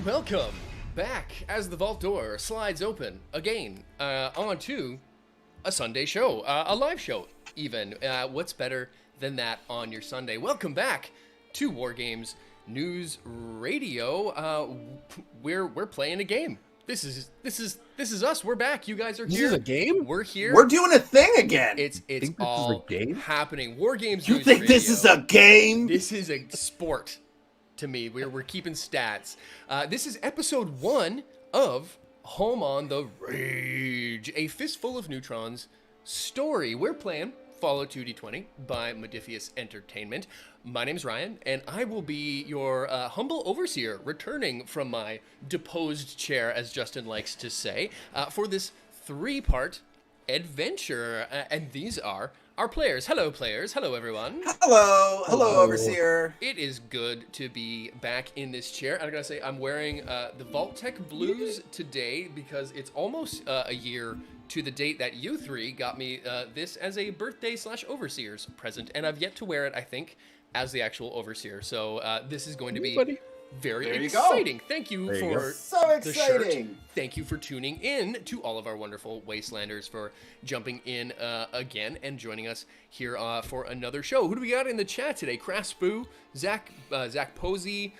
welcome back as the vault door slides open again onto a Sunday show, a live show even. What's better than that on your Sunday? Welcome back to War Games News Radio. We're playing a game. This is us. We're back. You guys are here. This is a game? We're here. We're doing a thing again. It's all happening. War Games You News think Radio. this is a game? This is a sport to me. We're keeping stats. This is episode 1 of Home on the Rage, a Fistful of Neutrons story. We're playing Fallout 2D20 by Modifius Entertainment. My name's Ryan, and I will be your humble overseer, returning from my deposed chair, as Justin likes to say, for this 3-part adventure. And these are our players. Hello, players. Hello, everyone. Hello, Overseer. It is good to be back in this chair. I gotta say, I'm wearing the Vault-Tec Blues today because it's almost a year to the date that you three got me this as a birthday/overseer's present, and I've yet to wear it, I think, as the actual overseer. So this is going to be very exciting. Thank you for the shirt. Thank you for tuning in to all of our wonderful Wastelanders for jumping in again and joining us here for another show. Who do we got in the chat today? Craspoo, Zach Posey.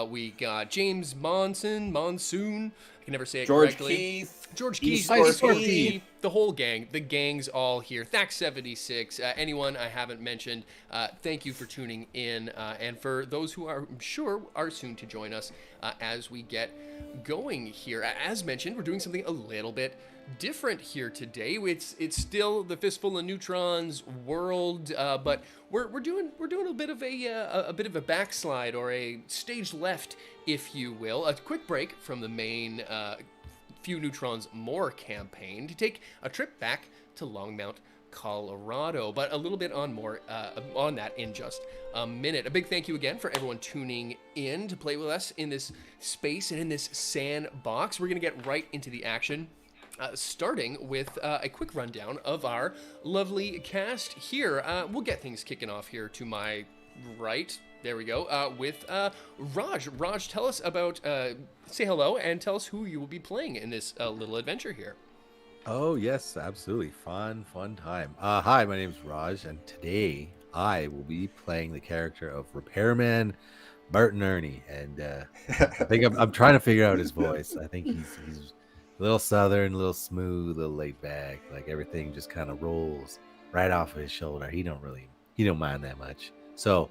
We got James Monsoon. I can never say it correctly. George Keith, the whole gang. The gang's all here. Thax76, anyone I haven't mentioned, thank you for tuning in. And for those who I'm sure are soon to join us as we get going here. As mentioned, we're doing something a little bit different here today. It's still the Fistful of Neutrons world, but we're doing a bit of a backslide, or a stage left, if you will. A quick break from the main Few Neutrons More campaign to take a trip back to Longmount, Colorado, but a little bit on that in just a minute. A big thank you again for everyone tuning in to play with us in this space and in this sandbox. We're gonna get right into the action. Starting with a quick rundown of our lovely cast here. We'll get things kicking off here to my right. There we go. With Raj. Raj, tell us about, say hello and tell us who you will be playing in this little adventure here. Oh, yes, absolutely. Fun time. Hi, my name's Raj, and today I will be playing the character of Repairman Martin Ernie. And I think I'm trying to figure out his voice. I think he's a little southern, a little smooth, a little laid back. Like everything just kind of rolls right off of his shoulder. He don't mind that much. So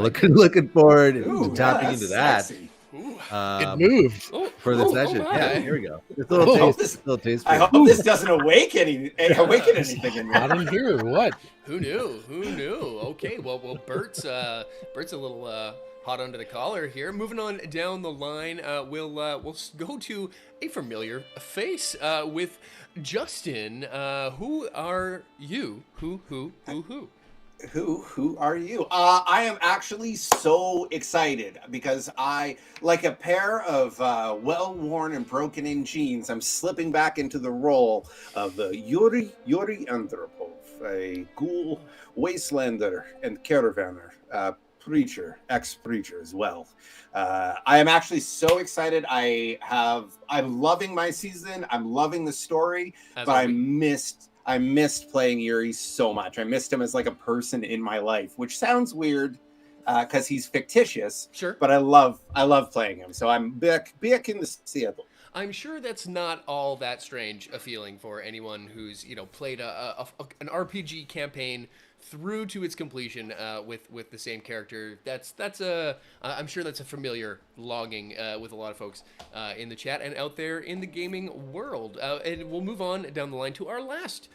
looking forward to tapping into that. It moved for the session. Yeah, here we go. It's a little taste. I hope this doesn't awaken anything in me. I don't hear what. Who knew? Okay, well, Bert's a little hot under the collar here. Moving on down the line, we'll go to a familiar face with Justin. Who are you? Who? Who are you? I am actually so excited because I, like a pair of well-worn and broken-in jeans, I'm slipping back into the role of the Yuri Andropov, a ghoul wastelander and caravaner, ex-preacher as well. I am actually so excited. I'm loving my season. I'm loving the story, but I missed playing Yuri so much. I missed him as like a person in my life, which sounds weird because he's fictitious. Sure. But I love playing him. So I'm back in the Seattle. I'm sure that's not all that strange a feeling for anyone who's played an RPG campaign through to its completion with the same character. I'm sure that's a familiar longing with a lot of folks in the chat and out there in the gaming world. And we'll move on down the line to our last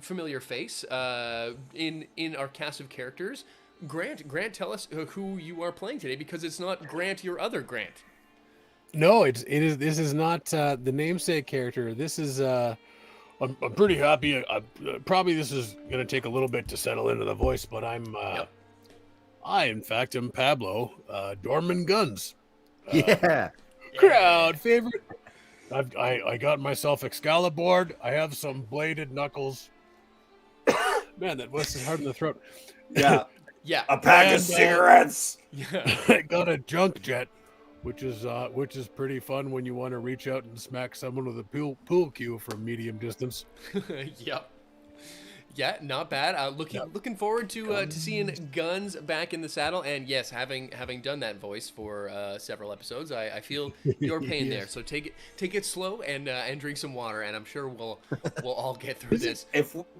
familiar face in our cast of characters. Grant, tell us who you are playing today, because it's not Grant, your other Grant. No, it is. This is not the namesake character. This is. I'm pretty happy. Probably this is going to take a little bit to settle into the voice, but I, in fact, am Pablo, Dorman Guns. Crowd favorite. I got myself Excalibur. I have some bladed knuckles. Man, that voice is hard in the throat. Yeah. A pack of cigarettes. I got a junk jet. which is pretty fun when you want to reach out and smack someone with a pool cue from medium distance. Yep. Yeah, not bad. Looking forward to seeing Guns back in the saddle, and yes, having done that voice for several episodes, I feel your pain there. So take it slow and drink some water, and I'm sure we'll all get through this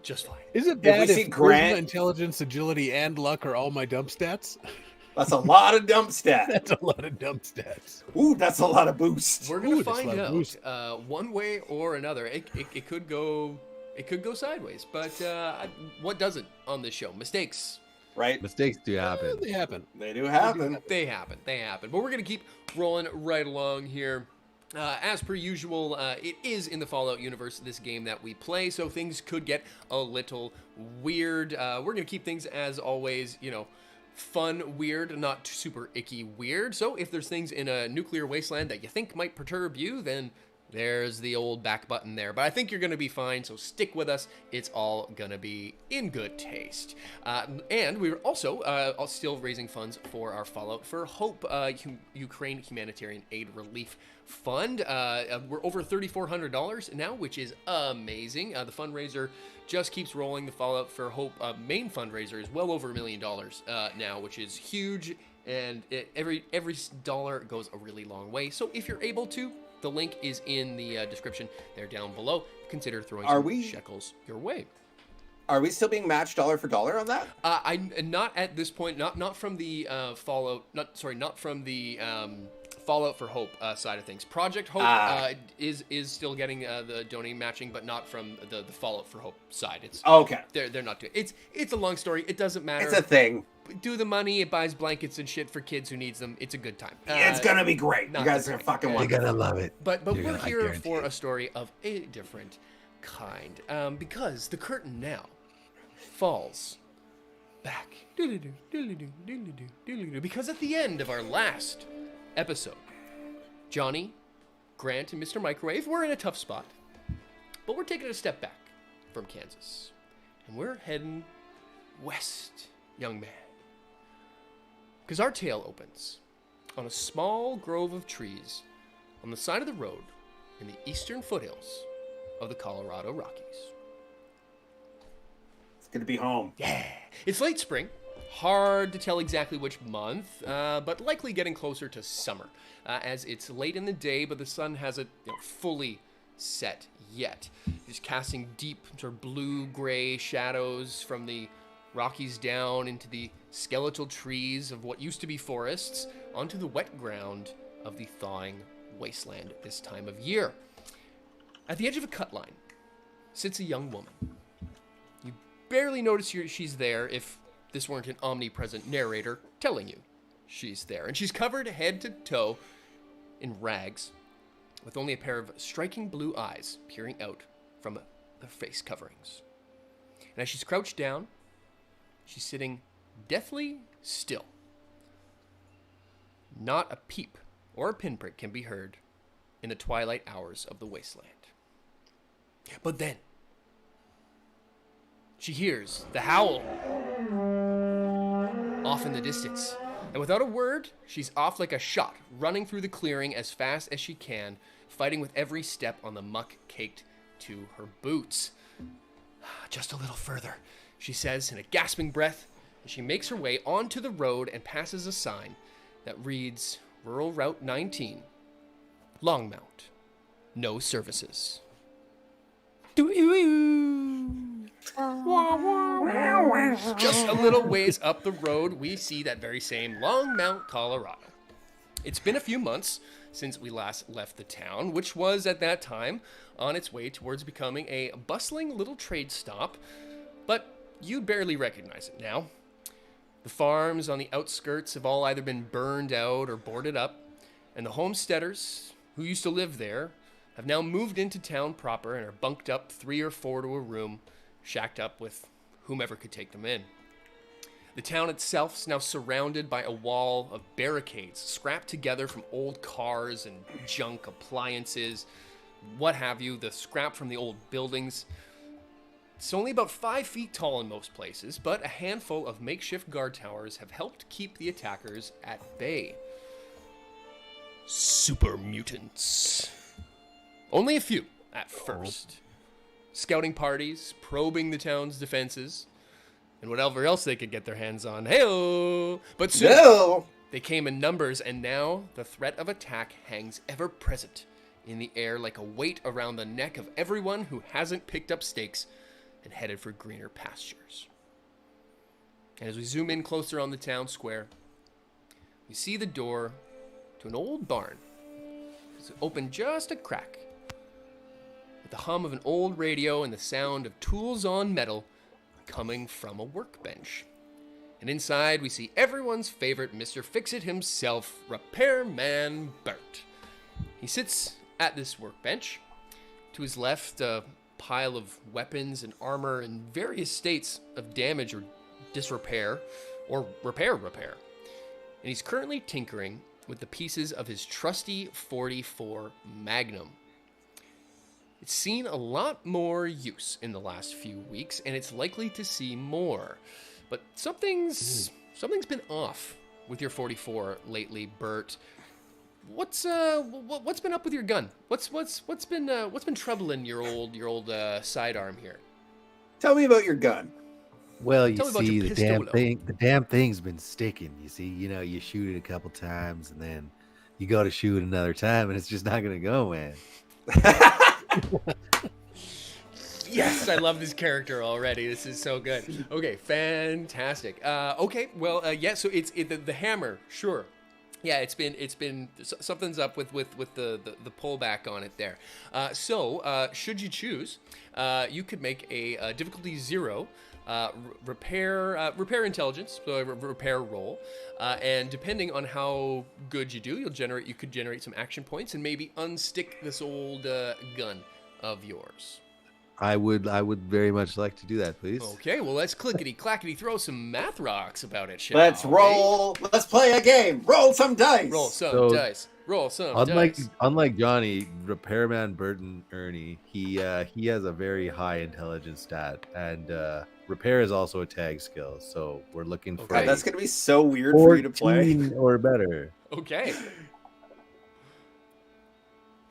just fine. Is it bad if charisma, intelligence, agility, and luck are all my dump stats? That's a lot of dump stats. That's a lot of dump stats. Ooh, that's a lot of boost. We're gonna find out one way or another. It could go. It could go sideways, but what doesn't on this show? Mistakes. Right? Mistakes do happen. They happen. They do happen. They happen. But we're going to keep rolling right along here. As per usual, it is in the Fallout universe, this game that we play, so things could get a little weird. We're going to keep things, as always, fun, weird, not super icky weird. So if there's things in a nuclear wasteland that you think might perturb you, then there's the old back button there. But I think you're going to be fine, so stick with us. It's all going to be in good taste. And we're also still raising funds for our Fallout for Hope Ukraine Humanitarian Aid Relief Fund. We're over $3,400 now, which is amazing. The fundraiser just keeps rolling. The Fallout for Hope main fundraiser is well over $1 million now, which is huge. And every dollar goes a really long way. So if you're able to, the link is in the description there down below. Consider throwing some shekels your way. Are we still being matched dollar for dollar on that? I'm not at this point. Not from the Fallout. Not from the Fallout for Hope side of things. Project Hope is still getting the donating matching, but not from the Fallout for Hope side. It's okay. They're not doing. It's a long story. It doesn't matter. It's a thing. Do the money. It buys blankets and shit for kids who needs them. It's a good time. It's gonna be great. You guys are fucking wonderful. You're gonna love it. But we're here for a story of a different kind, because the curtain now falls back. Because at the end of our last episode, Johnny, Grant, and Mr. Microwave were in a tough spot, but we're taking a step back from Kansas, and we're heading west, young man. Because our tale opens on a small grove of trees on the side of the road in the eastern foothills of the Colorado Rockies. It's good to be home. Yeah. It's late spring. Hard to tell exactly which month, but likely getting closer to summer, as it's late in the day, but the sun hasn't fully set yet. Just casting deep sort of blue-gray shadows from the Rockies down into the skeletal trees of what used to be forests onto the wet ground of the thawing wasteland at this time of year. At the edge of a cut line sits a young woman. You barely notice she's there if this weren't an omnipresent narrator telling you she's there. And she's covered head to toe in rags with only a pair of striking blue eyes peering out from the face coverings. And as she's crouched down, she's sitting deathly still. Not a peep or a pinprick can be heard in the twilight hours of the wasteland. But then, she hears the howl off in the distance. And without a word, she's off like a shot, running through the clearing as fast as she can, fighting with every step on the muck caked to her boots. Just a little further, she says in a gasping breath, and she makes her way onto the road and passes a sign that reads, Rural Route 19, Longmount, no services. Just a little ways up the road, we see that very same Longmount, Colorado. It's been a few months since we last left the town, which was at that time on its way towards becoming a bustling little trade stop, but you barely recognize it now. The farms on the outskirts have all either been burned out or boarded up, and the homesteaders who used to live there have now moved into town proper and are bunked up 3 or 4 to a room, shacked up with whomever could take them in. The town itself is now surrounded by a wall of barricades scrapped together from old cars and junk appliances, what have you, the scrap from the old buildings. It's only about 5 feet tall in most places, but a handful of makeshift guard towers have helped keep the attackers at bay. Super Mutants. Only a few at first. Scouting parties, probing the town's defenses, and whatever else they could get their hands on. Hey-o! But soon, they came in numbers, and now the threat of attack hangs ever present in the air like a weight around the neck of everyone who hasn't picked up stakes and headed for greener pastures. And as we zoom in closer on the town square, we see the door to an old barn. It's open just a crack, with the hum of an old radio and the sound of tools on metal coming from a workbench. And inside we see everyone's favorite Mr. Fix-It himself, Repairman Bert. He sits at this workbench. To his left, a pile of weapons and armor in various states of damage or disrepair, or repair. And he's currently tinkering with the pieces of his trusty 44 Magnum. It's seen a lot more use in the last few weeks, and it's likely to see more. But something's been off with your 44 lately, Bert. What's been up with your gun? What's been troubling your old sidearm here? Tell me about your gun. Well, you see, the damn thing's been sticking. You see, you shoot it a couple times, and then you go to shoot another time, and it's just not gonna go, man. Yes, I love this character already. This is so good. Okay, fantastic. Okay, well, yeah. So it's the hammer, sure. Yeah, it's been something's up with the pullback on it there. So should you choose, you could make a difficulty 0. Repair intelligence, so a repair roll, and depending on how good you do, you could generate some action points and maybe unstick this old gun of yours. I would very much like to do that, please. Okay, well, let's clickety-clackety throw some math rocks about it, shall Let's roll. Let's play a game. Roll some dice. Roll some dice. Unlike Johnny, Repairman Burton Ernie, he has a very high intelligence stat, and repair is also a tag skill. So we're looking for. That's gonna be so weird for you to play. Or better. Okay.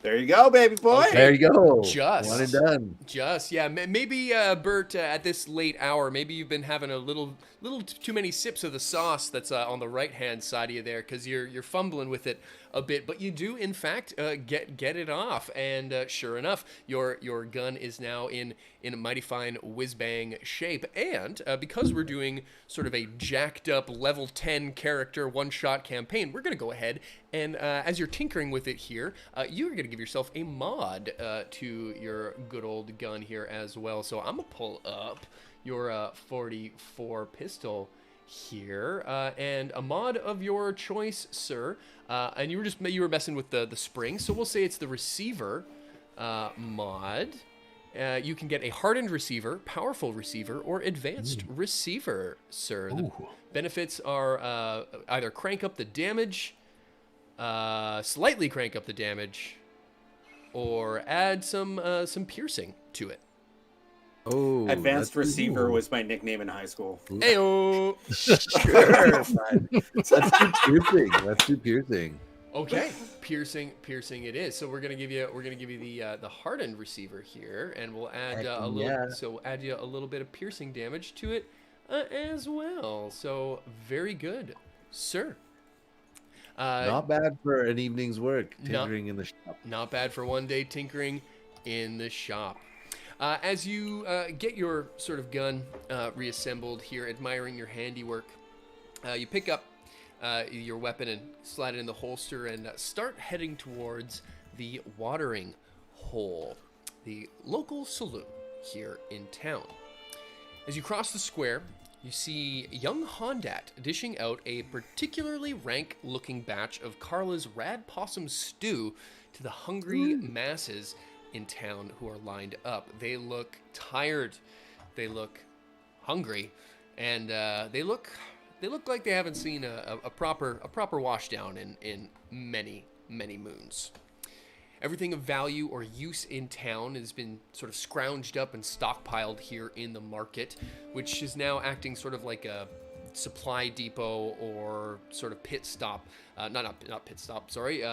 There you go, baby boy. Okay. There you go. Just one and done. Yeah. Maybe Bert, at this late hour, maybe you've been having a little too many sips of the sauce that's on the right hand side of you there, because you're fumbling with it a bit, but you do in fact get it off, and sure enough, your gun is now in a mighty fine whiz bang shape, and because we're doing sort of a jacked up level 10 character one shot campaign, we're gonna go ahead and as you're tinkering with it here, you're gonna give yourself a mod to your good old gun here as well. So I'm gonna pull up your 44 pistol here, and a mod of your choice, sir. And you were messing with the spring, so we'll say it's the receiver mod. You can get a hardened receiver, powerful receiver, or advanced receiver, sir. The benefits are either crank up the damage, slightly crank up the damage, or add some piercing to it. Oh, advanced receiver was my nickname in high school. Heyo. Sure. That's too piercing. Okay, piercing it is. So we're gonna give you the hardened receiver here, and we'll add add you a little bit of piercing damage to it as well. So very good, sir. Not bad for an evening's work tinkering in the shop. Not bad for one day tinkering in the shop. As you get your sort of gun reassembled here, admiring your handiwork, you pick up your weapon and slide it in the holster and start heading towards the watering hole, the local saloon here in town. As you cross the square, you see young Hondat dishing out a particularly rank-looking batch of Carla's rad possum stew to the hungry masses in town who are lined up. They look tired, they look hungry, and they look like they haven't seen a proper washdown in many moons. Everything of value or use in town has been sort of scrounged up and stockpiled here in the market, which is now acting sort of like a supply depot or sort of pit stop, not pit stop, sorry,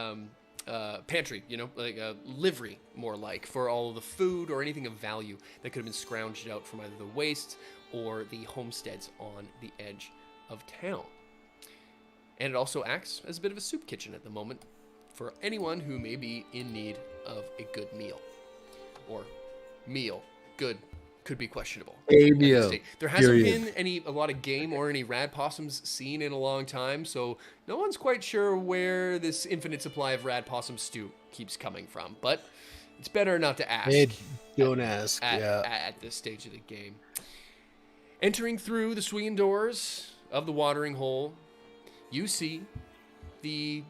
pantry, like a livery, more like, for all of the food or anything of value that could have been scrounged out from either the wastes or the homesteads on the edge of town. And it also acts as a bit of a soup kitchen at the moment for anyone who may be in need of a good meal. Or meal, good, could be questionable. A meal. There hasn't been a lot of game or any rad possums seen in a long time, so no one's quite sure where this infinite supply of rad possum stew keeps coming from. But it's better not to ask. Hey, don't ask. At this stage of the game. Entering through the swinging doors of the watering hole, you see the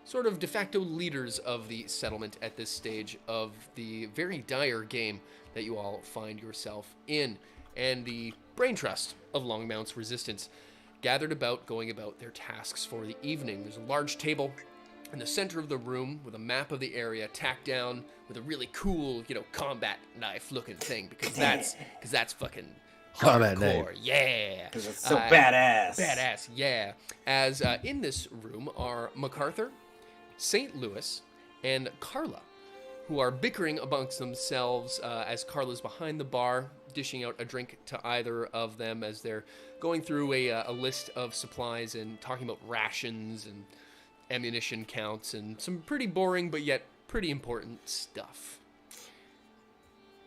sort of de facto leaders of the settlement at this stage of the very dire game that you all find yourself in, and the brain trust of Longmount's resistance gathered about going about their tasks for the evening. There's a large table in the center of the room with a map of the area tacked down with a really cool, combat knife looking thing, because that's fucking combat hardcore. knife. Yeah. Because it's so badass. Badass, yeah. As in this room are MacArthur, St. Louis, and Carla, who are bickering amongst themselves as Carla's behind the bar, dishing out a drink to either of them as they're going through a list of supplies and talking about rations and ammunition counts and some pretty boring but yet pretty important stuff.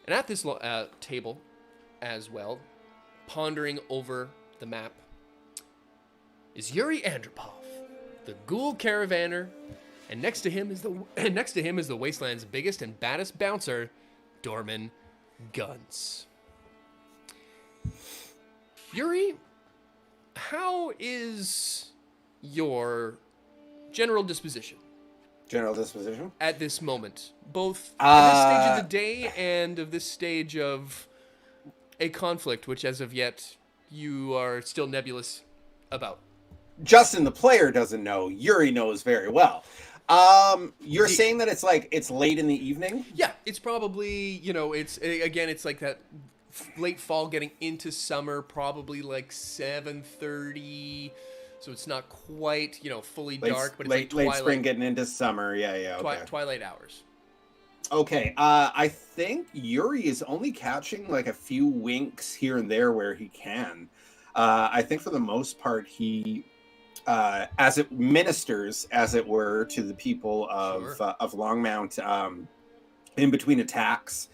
And at this table as well, pondering over the map, is Yuri Andropov, the ghoul caravaner, and next to him is the wasteland's biggest and baddest bouncer, Dorman Guns. Yuri, how is your general disposition? General disposition? At this moment, both at this stage of the day and of this stage of a conflict, which as of yet you are still nebulous about. Justin, the player, doesn't know. Yuri knows very well. You're saying that it's late in the evening? Yeah, it's probably, it's like that late fall getting into summer, probably like 7:30. So it's not quite, fully dark, but it's like twilight. Late spring getting into summer. Yeah. Okay. Twilight hours. Okay. I think Yuri is only catching like a few winks here and there where he can. I think for the most part, he, as it ministers, as it were, to the people of Longmount, in between attacks,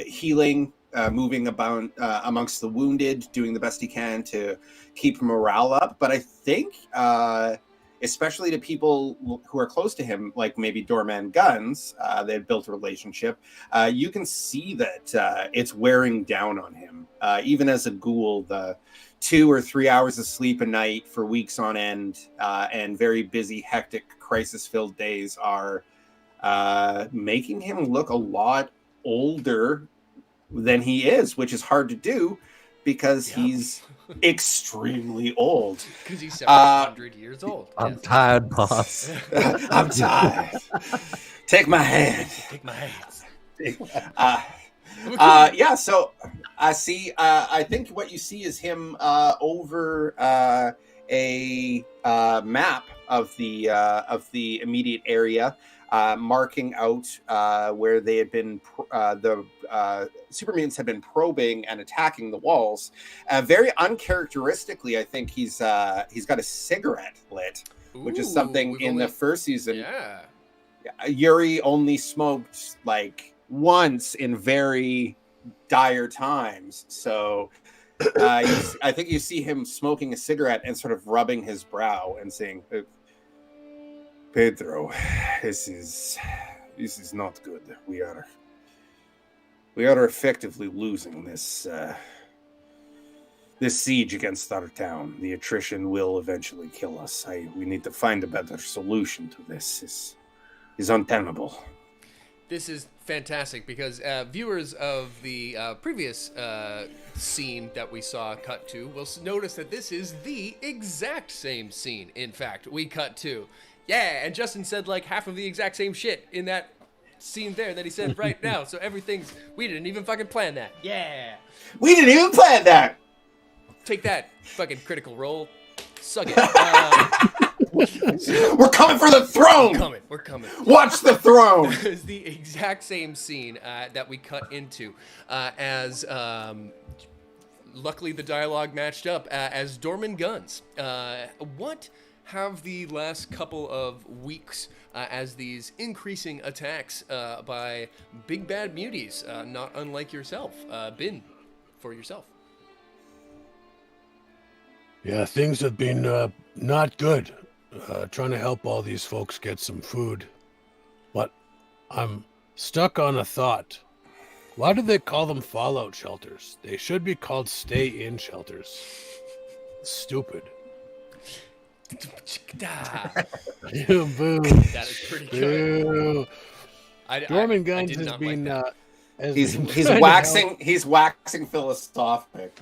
healing, moving about amongst the wounded, doing the best he can to keep morale up. But I think, especially to people who are close to him, like maybe Doorman Guns, they've built a relationship. You can see that it's wearing down on him. Even as a ghoul, the 2 or 3 hours of sleep a night for weeks on end, and very busy, hectic, crisis-filled days are making him look a lot older than he is, which is hard to do because he's extremely old. Because he's 700 years old. I'm tired, boss. I'm tired. Take my hand. Take my hands. Yeah, so I see. I think what you see is him over a map of the immediate area, marking out where they had been. The Super Mutants had been probing and attacking the walls. Very uncharacteristically, I think he's got a cigarette lit, which is something in the first season. Yeah, Yuri only smoked like once in very dire times. So I think you see him smoking a cigarette and sort of rubbing his brow and saying, Pedro, this is not good. We are effectively losing this siege against our town. The attrition will eventually kill us. We need to find a better solution to this. Is untenable. This is fantastic because viewers of the previous scene that we saw cut to will notice that this is the exact same scene. In fact, we cut to. Yeah, and Justin said like half of the exact same shit in that scene there that he said right now. So we didn't even fucking plan that. Yeah. We didn't even plan that. Take that, fucking Critical Role. Suck it. We're coming for the throne. We're coming. Watch the throne. It's the exact same scene that we cut into as luckily the dialogue matched up as Dorman Guns. What have the last couple of weeks as these increasing attacks by big bad muties, not unlike yourself, been for yourself? Yeah, things have been not good. Trying to help all these folks get some food. But I'm stuck on a thought. Why do they call them fallout shelters? They should be called stay-in shelters. Stupid. Boo. That is pretty good. Dorman Guns has been... He's waxing philosophic.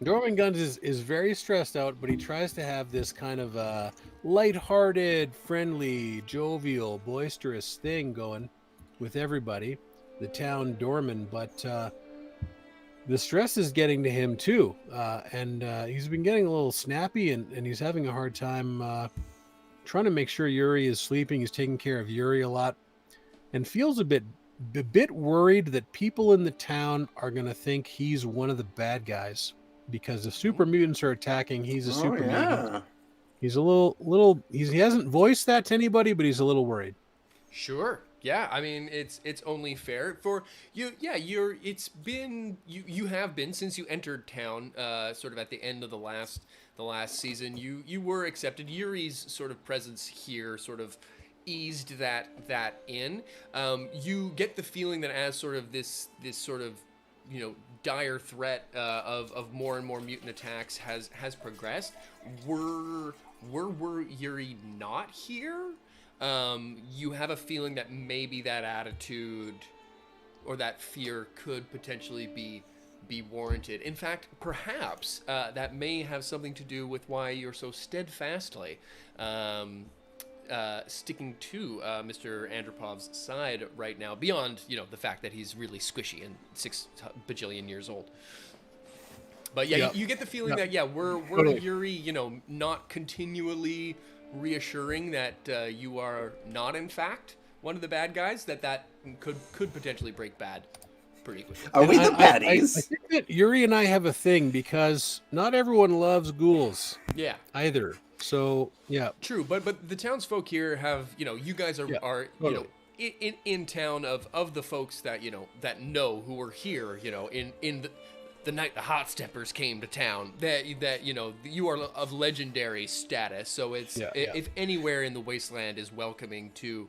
Dorman Guns is very stressed out, but he tries to have this kind of lighthearted, friendly, jovial, boisterous thing going with everybody, the town Dorman, but the stress is getting to him too, and he's been getting a little snappy, and he's having a hard time trying to make sure Yuri is sleeping. He's taking care of Yuri a lot, and feels a bit worried that people in the town are going to think he's one of the bad guys because if super mutants are attacking, he's a super mutant. He's a little he hasn't voiced that to anybody, but he's a little worried. Sure. Yeah, I mean it's only fair for you. Yeah, you have been since you entered town, sort of at the end of the last season. You were accepted. Yuri's sort of presence here sort of eased that in. You get the feeling that as sort of this sort of dire threat of more and more mutant attacks has progressed. Were Yuri not here? You have a feeling that maybe that attitude or that fear could potentially be warranted. In fact, perhaps that may have something to do with why you're so steadfastly sticking to Mr. Andropov's side right now, beyond the fact that he's really squishy and 6 bajillion years old. But yeah, you get the feeling that we're Yuri, not continually reassuring that you are not in fact one of the bad guys, that could potentially break bad pretty quickly. Are we the baddies? I think that Yuri and I have a thing because not everyone loves ghouls. Yeah. Either. So yeah. True, but the townsfolk here have you guys are totally. In town of the folks that that know who were here in the night the Hot Steppers came to town, that you are of legendary status. So it's if anywhere in the wasteland is welcoming to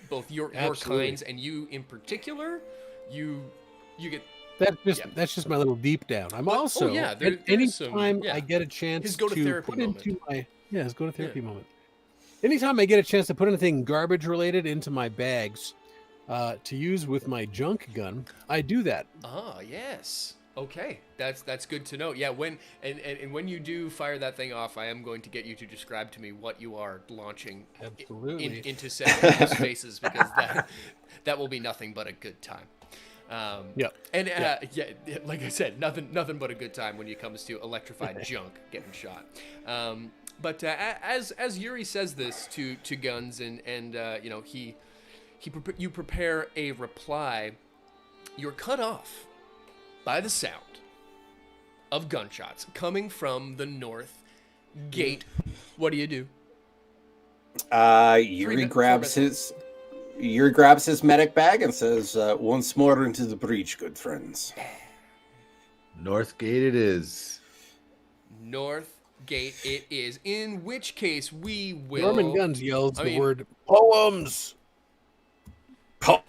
both your kinds and you in particular, you get that's just my little deep down. I'm also anytime I get a chance his go to therapy put moment. into my his go to therapy moment. Anytime I get a chance to put anything garbage related into my bags to use with my junk gun, I do that. Ah, yes. Okay, that's good to know. Yeah, when when you do fire that thing off, I am going to get you to describe to me what you are launching into seven people's faces, because that will be nothing but a good time. Like I said, nothing but a good time when it comes to electrified junk getting shot. But as Yuri says this to Guns and you prepare a reply, you're cut off by the sound of gunshots coming from the north gate. What do you do? Yuri grabs his medic bag and says, "Once more into the breach, good friends." North gate it is. North gate it is. In which case we will. Dorman Guns yells the word poems.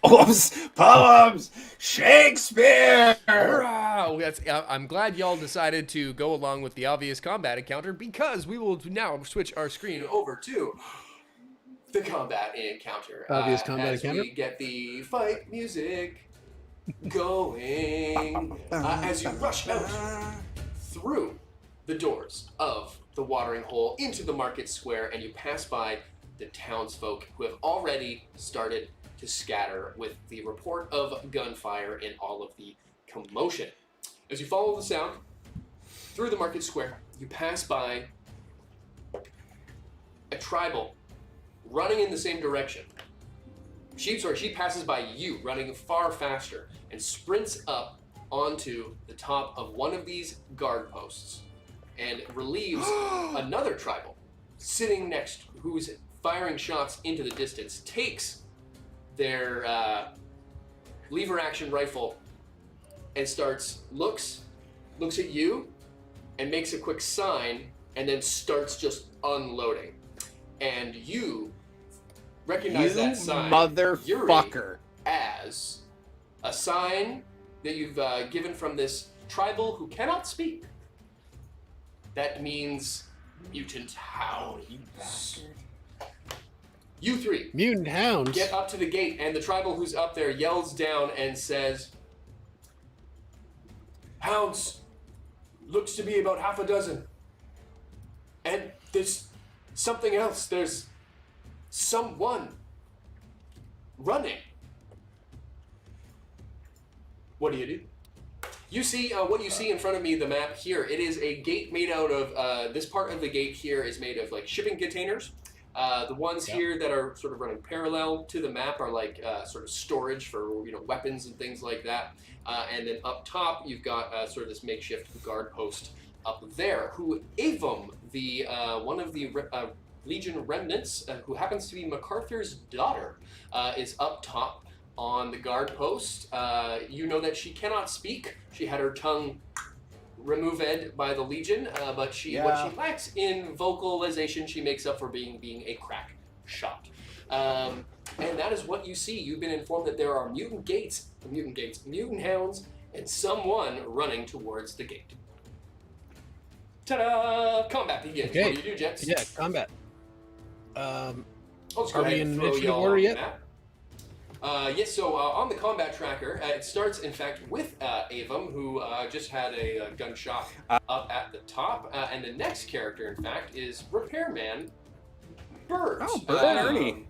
Poems, Shakespeare. I'm glad y'all decided to go along with the obvious combat encounter, because we will now switch our screen over to the combat encounter. Obvious combat as encounter. We get the fight music going as you rush out through the doors of the watering hole into the market square, and you pass by the townsfolk who have already started to scatter with the report of gunfire and all of the commotion. As you follow the sound, through the market square, you pass by a tribal running in the same direction. She passes by you, running far faster, and sprints up onto the top of one of these guard posts and relieves another tribal sitting next, who's firing shots into the distance, takes their lever action rifle and looks at you and makes a quick sign and then starts just unloading. And you recognize that sign, motherfucker, Yuri, as a sign that you've given from this tribal who cannot speak. That means mutant hounds. You three mutant hounds get up to the gate, and the tribal who's up there yells down and says, "Hounds, looks to be about half a dozen. And there's something else. There's someone running." What do you do? You see what you see in front of me, the map here. It is a gate made out of, this part of the gate here is made of like shipping containers. The ones here that are sort of running parallel to the map are like sort of storage for weapons and things like that. And then up top, you've got sort of this makeshift guard post up there. Who Avum, the one of the Legion remnants, who happens to be MacArthur's daughter, is up top on the guard post. You know that she cannot speak. She had her tongue removed by the Legion, but what she lacks in vocalization, she makes up for being a crack shot. And that is what you see. You've been informed that there are mutant hounds, and someone running towards the gate. Ta-da! Combat begins. Okay. What do you do, gents? Yeah, combat. I'll just go Are we ahead in and throw initiative y'all order on yet? that. Yes, so on the combat tracker, it starts, in fact, with Avum, who just had a gunshot up at the top. And the next character, in fact, is Repairman Bert. Oh, Bert and Ernie.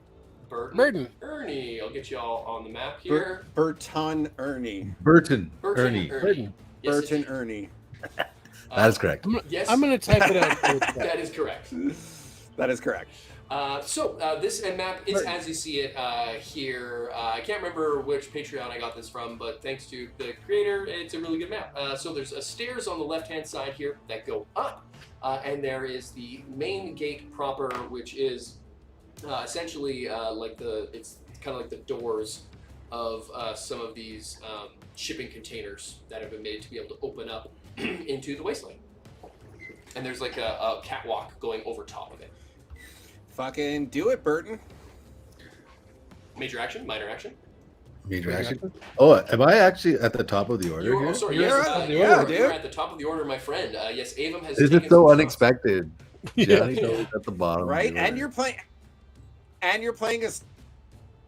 Burton. Ernie. I'll get you all on the map here. Burton Ernie. Burton. Burton Ernie. Burton. Yes, Burton indeed. Ernie. That is correct. Yes. I'm gonna type it out. That is correct. That is correct. This map is as you see it here. I can't remember which Patreon I got this from, but thanks to the creator, it's a really good map. So there's stairs on the left-hand side here that go up, and there is the main gate proper, which is essentially it's kind of like the doors of some of these shipping containers that have been made to be able to open up into the wasteland. And there's like a catwalk going over top of it. Fucking do it, Burton. Major action, minor action. Major action. Oh, am I actually at the top of the order here? Oh, sorry. You're Yes, at the you're order, you're dude. at the top of the order, my friend. Yes, Avum has. This taken is so some unexpected. Johnny's Yeah. always at the bottom. Right? of the And order. you're playing a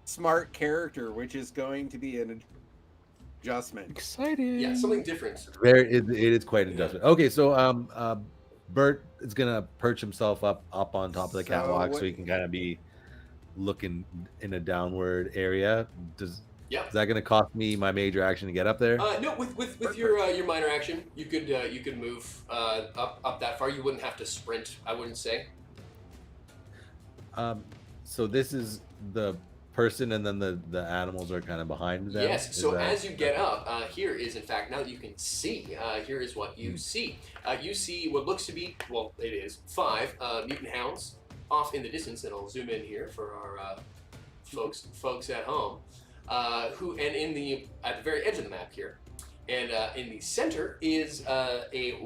smart character, which is going to be an adjustment. Exciting. Yeah, something different. It is quite an adjustment. Okay, so Bert is gonna perch himself up on top of the catwalk so he can kind of be looking in a downward area. Is that gonna cost me my major action to get up there? No, with your minor action, you could move up that far. You wouldn't have to sprint, I wouldn't say. So this is the person, and then the animals are kind of behind them. Yes. So as you get up, here is in fact, now that you can see, here is what you see. You see what looks to be, well, it is 5 mutant hounds off in the distance, and I'll zoom in here for our folks at home. Who and at the very edge of the map here, and in the center is a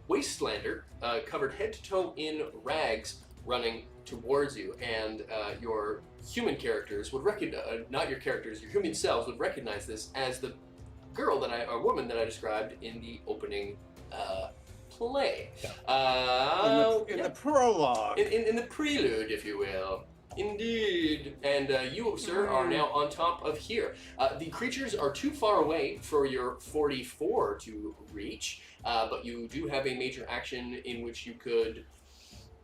wastelander covered head to toe in rags, running towards you, and your human characters would recognize, not your characters, your human selves would recognize this as the woman that I described in the opening play. In the prologue. In the prelude, if you will. Indeed. And you, sir, are now on top of here. The creatures are too far away for your 44 to reach, but you do have a major action in which you could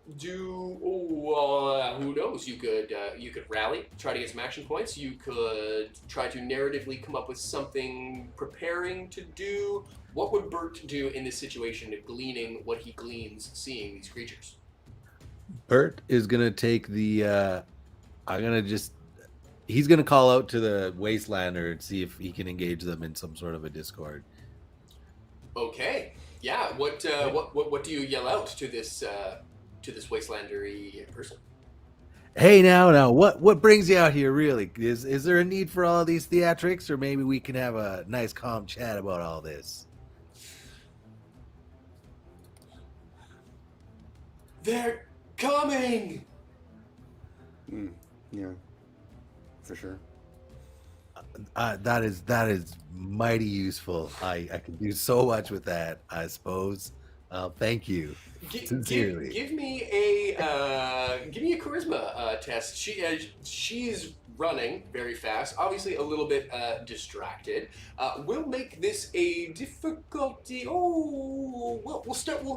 Who knows? You could rally, try to get some action points. You could try to narratively come up with something preparing to do. What would Bert do in this situation, gleaning what he gleans, seeing these creatures? Bert is gonna take the. He's gonna call out to the Wastelander and see if he can engage them in some sort of a discord. Okay. Yeah. What do you yell out to this wastelandery person? Hey, now, what brings you out here? Really, is there a need for all of these theatrics, or maybe we can have a nice, calm chat about all this? They're coming. Yeah, for sure. That is mighty useful. I can do so much with that, I suppose. Thank you. Sincerely. Give me a charisma test. She's running very fast, obviously a little bit distracted. We'll make this a difficulty. Oh, well,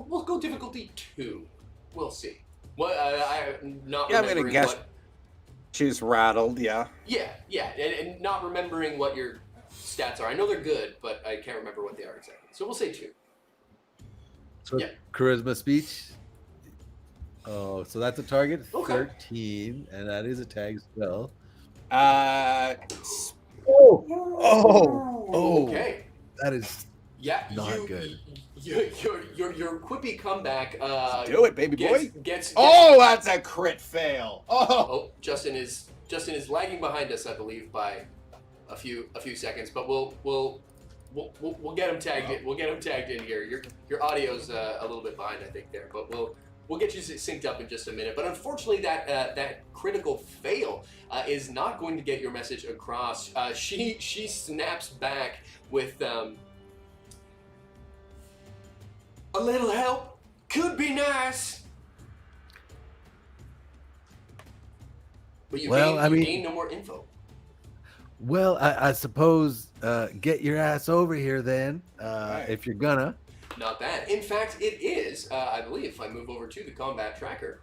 we'll go difficulty 2. We'll see. Well, I'm not. Yeah, I'm gonna guess. She's rattled. Yeah. Yeah, and not remembering what your stats are. I know they're good, but I can't remember what they are exactly. So we'll say 2. So charisma speech. Oh, so that's a target 13, and that is a tag spell. Okay. That is not good. Your quippy comeback. Do it, baby boy. Gets that's a crit fail. Justin is lagging behind us, I believe, by a few seconds, but we'll get him tagged in. We'll get him tagged in here. Your audio's a little bit behind, I think, there, but we'll get you synced up in just a minute. But unfortunately, that critical fail is not going to get your message across. She snaps back with a little help could be nice. But you gain no more info. Well, I suppose get your ass over here then, if you're gonna. Not bad. In fact, it is, I believe, if I move over to the combat tracker,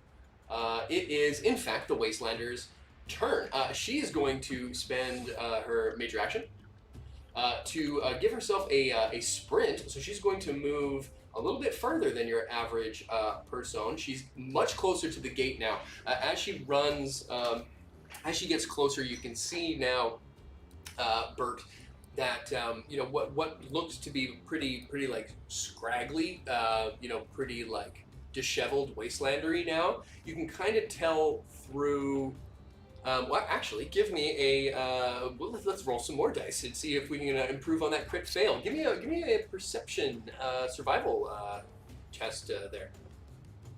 it is, in fact, the Wastelander's turn. She is going to spend her major action to give herself a sprint. So she's going to move a little bit further than your average person. She's much closer to the gate now. As she runs, as she gets closer, you can see now, Bert, that what looks to be pretty like scraggly, pretty like disheveled wastelandery now. You can kind of tell through. Actually, give me a. Let's roll some more dice and see if we can improve on that crit fail. Give me a perception survival test there.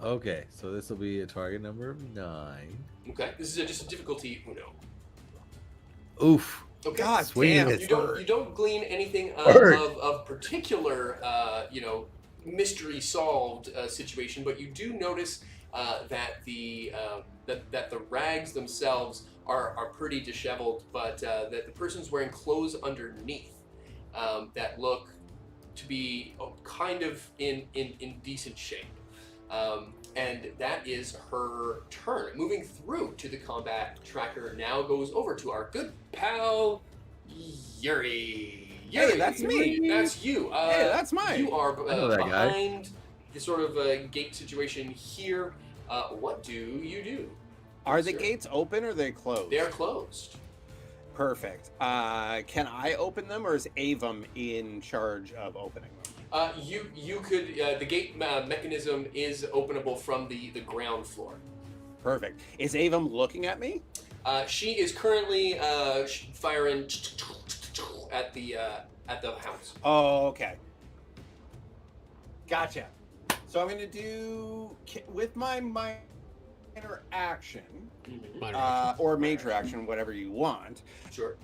Okay, so this will be a target number of 9. Okay, this is just a difficulty Uno. Oof. Okay. God damn. You don't glean anything of particular, mystery solved situation, but you do notice that the rags themselves are pretty disheveled, but that the person's wearing clothes underneath that look to be kind of in decent shape. And that is her turn. Moving through to the combat tracker now goes over to our good pal, Yuri. Hey, that's me. That's you. Hey, that's mine. You are behind guy. the sort of gate situation here. What do you do? Are the gates open or are they closed? They are closed. Perfect. Can I open them, or is Avum in charge of opening them? You could. The gate mechanism is openable from the ground floor. Perfect. Is Avum looking at me? She is currently firing at the house. Oh, okay. Gotcha. So I'm going to do with my minor action, or major action, whatever you want. Sure.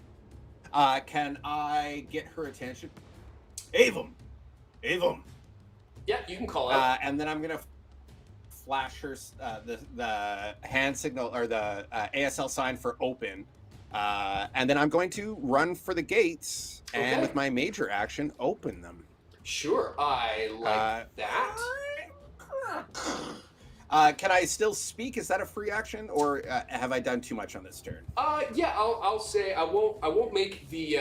Can I get her attention? Avum. Yeah, you can call out. And then I'm gonna flash her the hand signal, or the ASL sign for open. And then I'm going to run for the gates, and with my major action, open them. Sure, I like that. Can I still speak? Is that a free action, or have I done too much on this turn? Yeah, I'll say I won't make the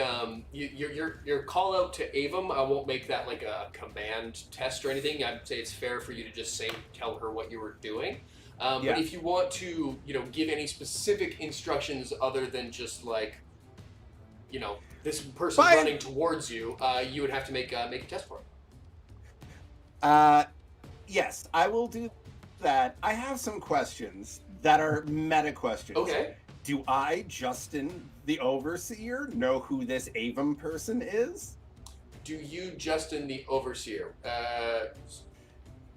your call out to Avum. I won't make that like a command test or anything. I'd say it's fair for you to just tell her what you were doing. But if you want to, give any specific instructions other than just like, this person running towards you, you would have to make a test for it. Yes, I will do that. I have some questions that are meta questions. Okay. Do I, Justin, the Overseer, know who this Avum person is? Do you, Justin, the Overseer?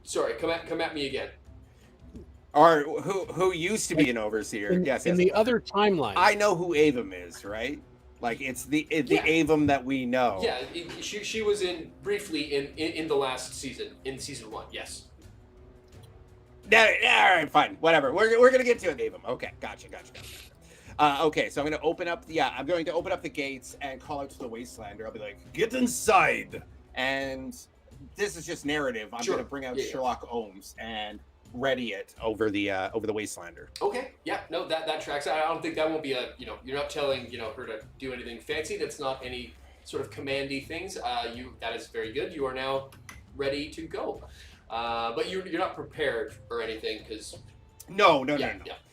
Sorry, come at me again. Or who used to be an Overseer? In the other timeline. I know who Avum is, right? Like it's the Avum that we know. Yeah, she was briefly in the last season, in season 1. Yes. All right, fine, whatever. We're gonna get to it, Avum. Okay, gotcha. Okay, so I'm going to open up the gates and call out to the Wastelander. I'll be like, "Get inside!" And this is just narrative. I'm going to bring out Sherlock Holmes and ready it over the Wastelander. Okay, yeah, no, that tracks. I don't think that won't be you're not telling her to do anything fancy. That's not any sort of commandy things. That is very good. You are now ready to go. But you're not prepared or anything because no.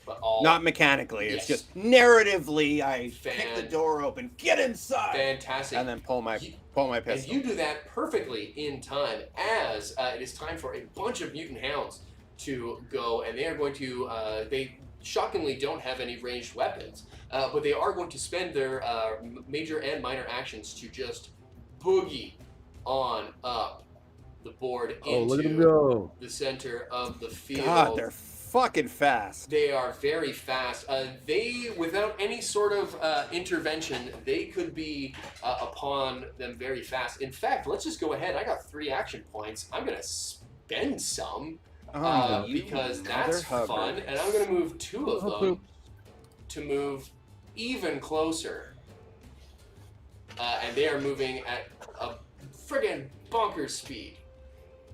But not mechanically. It's just narratively. I kick the door open, get inside. Fantastic. And then pull my pistol. And you do that perfectly in time as it is time for a bunch of mutant hounds to go, and they are going to. They shockingly don't have any ranged weapons, but they are going to spend their major and minor actions to just boogie on up the board into the center of the field. God, they're fucking fast. They are very fast. They, without any sort of intervention, they could be upon them very fast. In fact, let's just go ahead. I got 3 action points. I'm going to spend some because that's fun. And I'm going to move 2 of them to move even closer. And they are moving at a friggin' bonkers speed.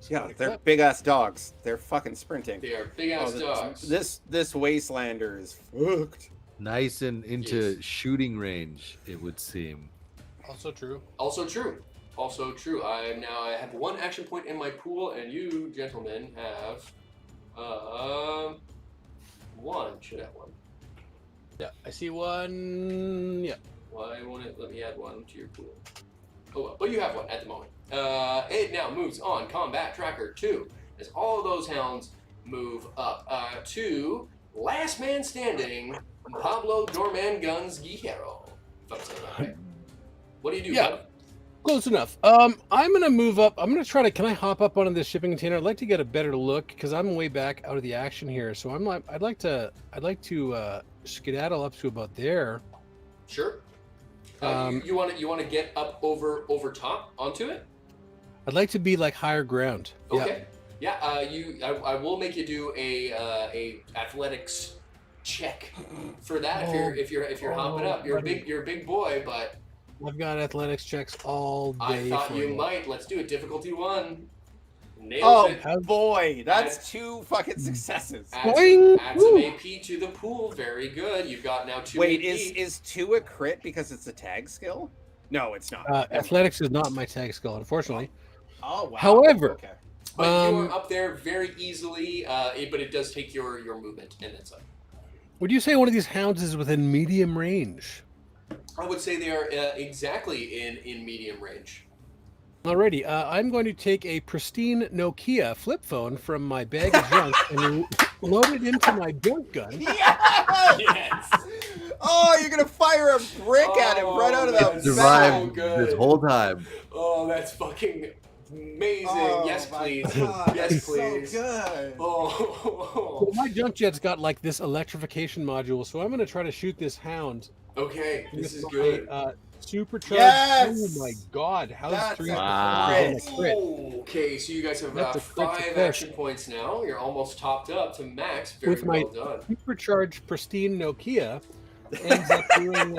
Yeah, they're big-ass dogs. They're fucking sprinting. They are big-ass dogs. This Wastelander is fucked. Nice and into shooting range, it would seem. Also true. I have 1 action point in my pool, and you, gentlemen, have 1. Should have 1. Yeah, I see 1. Yeah. Why won't it let me add 1 to your pool? Oh well, but you have 1 at the moment. It now moves on combat tracker 2 as all of those hounds move up to last man standing, Pablo Dorman Guns Guijero. If I'm saying that right. What do you do? Yeah, bud? close enough. I'm gonna move up. I'm gonna try to. Can I hop up onto this shipping container? I'd like to get a better look because I'm way back out of the action here. So I'd like to skedaddle up to about there. Sure. You want to get up over top onto it? I'd like to be like higher ground. Okay. Yeah. I will make you do a athletics check for that if you're hopping up. You're a big boy, but I've got athletics checks all day. I thought you might. Let's do it. Difficulty 1. Nails it. Oh boy, that's 2 fucking successes. Add some AP to the pool. Very good. You've got now 2 Wait, AP. is 2 a crit because it's a tag skill? No, it's not. Athletics is not my tag skill, unfortunately. Oh wow. However, okay. But you are up there very easily. But it does take your movement and then some. Would you say one of these hounds is within medium range? I would say they are exactly in medium range. Alrighty, I'm going to take a pristine Nokia flip phone from my bag of junk and load it into my dunk gun. Yes! Oh, you're gonna fire a brick at him right out of that. Survived this whole time. Oh, that's fucking amazing! Oh, yes, please. God, yes, please. So good. Oh. Well, my junk jet's got like this electrification module, so I'm going to try to shoot this hound. Okay, this is good. Supercharged. Yes! Oh my God! How's That's 3? Wow. Okay, so you guys have That's a 5 action points now. You're almost topped up to max. Very With my well done. supercharged pristine Nokia, ends up doing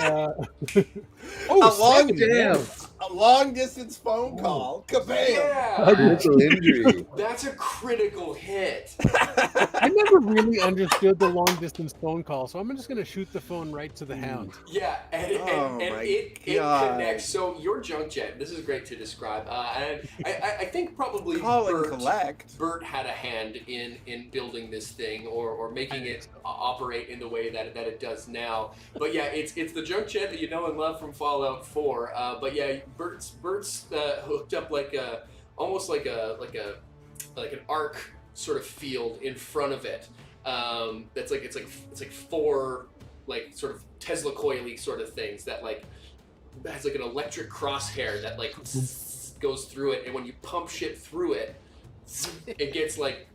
long damn. A long distance phone call. Kabam! Yeah, Critical injury. that's a critical hit. I never really understood the long distance phone call, so I'm just going to shoot the phone right to the hound. Yeah, and Oh my it God. connects. So your junk jet, this is great to describe. And I think probably Call and collect. Bert had a hand in building this thing or making it operate in the way that it does now. But yeah, it's the junk jet that you know and love from Fallout 4. But yeah, Bert's hooked up like almost like an arc sort of field in front of it. That's like it's like four like sort of Tesla coily sort of things that like has like an electric crosshair that like goes through it, and when you pump shit through it, it gets like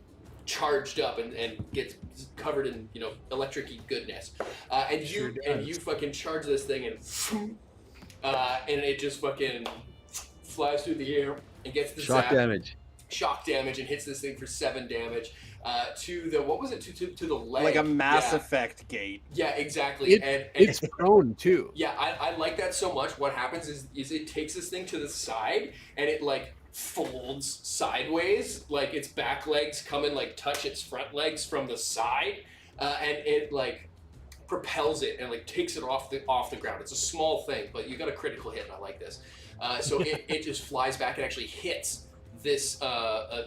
charged up and gets covered in electric-y goodness. And you fucking charge this thing and it just fucking flies through the air and gets the Shock damage and hits this thing for 7 damage. To the what was it to the leg? Like a Mass Effect gate. Yeah, exactly. And it's prone too. Yeah, I like that so much. What happens is it takes this thing to the side and it like folds sideways, like its back legs come and like touch its front legs from the side, and it like propels it and like takes it off the ground. It's a small thing, but you got a critical hit, and I like this. So it just flies back and actually hits this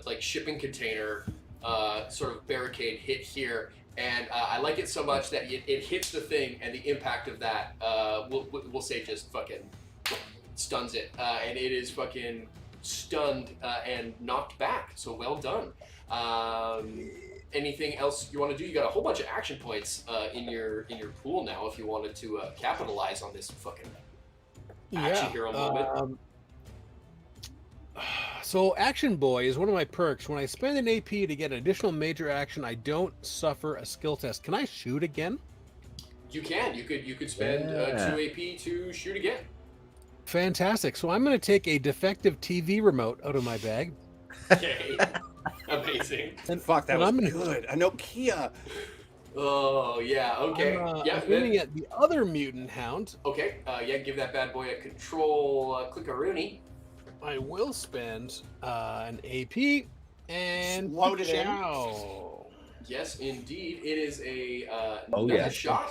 like shipping container sort of barricade hit here, and I like it so much that it hits the thing, and the impact of that we'll say just fucking stuns it, and it is fucking stunned and knocked back. So well done. Anything else you want to do? You got a whole bunch of action points in your pool now if you wanted to capitalize on this fucking action hero moment. So Action Boy is one of my perks. When I spend an AP to get an additional major action, I don't suffer a skill test. Can I shoot again? You can. You could spend 2 AP to shoot again. Fantastic. So I'm going to take a defective TV remote out of my bag. Okay. Amazing. And fuck, that was good. A Nokia. Oh, yeah. Okay. I'm aiming at the other mutant hound. Okay. Give that bad boy a control click-a-rooney. I will spend an AP and load it in. Yes, indeed. It is Oh, another yeah. shot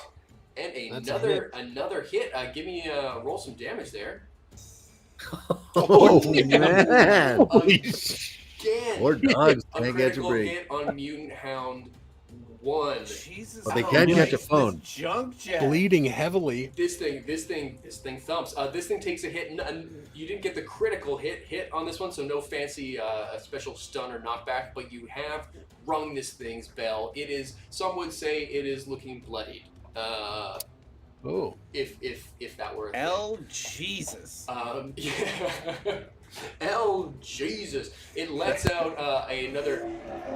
and another hit. Give me roll some damage there. Oh, man. Again, Poor dogs a can't catch a critical break. hit on Mutant Hound 1. Jesus. But they can catch a phone. This junk jet. Bleeding heavily. This thing thumps. This thing takes a hit. You didn't get the critical hit on this one, so no fancy special stun or knockback. But you have rung this thing's bell. It is. Some would say it is looking bloodied. If that were a thing. Jesus. Yeah. Jesus. It lets out another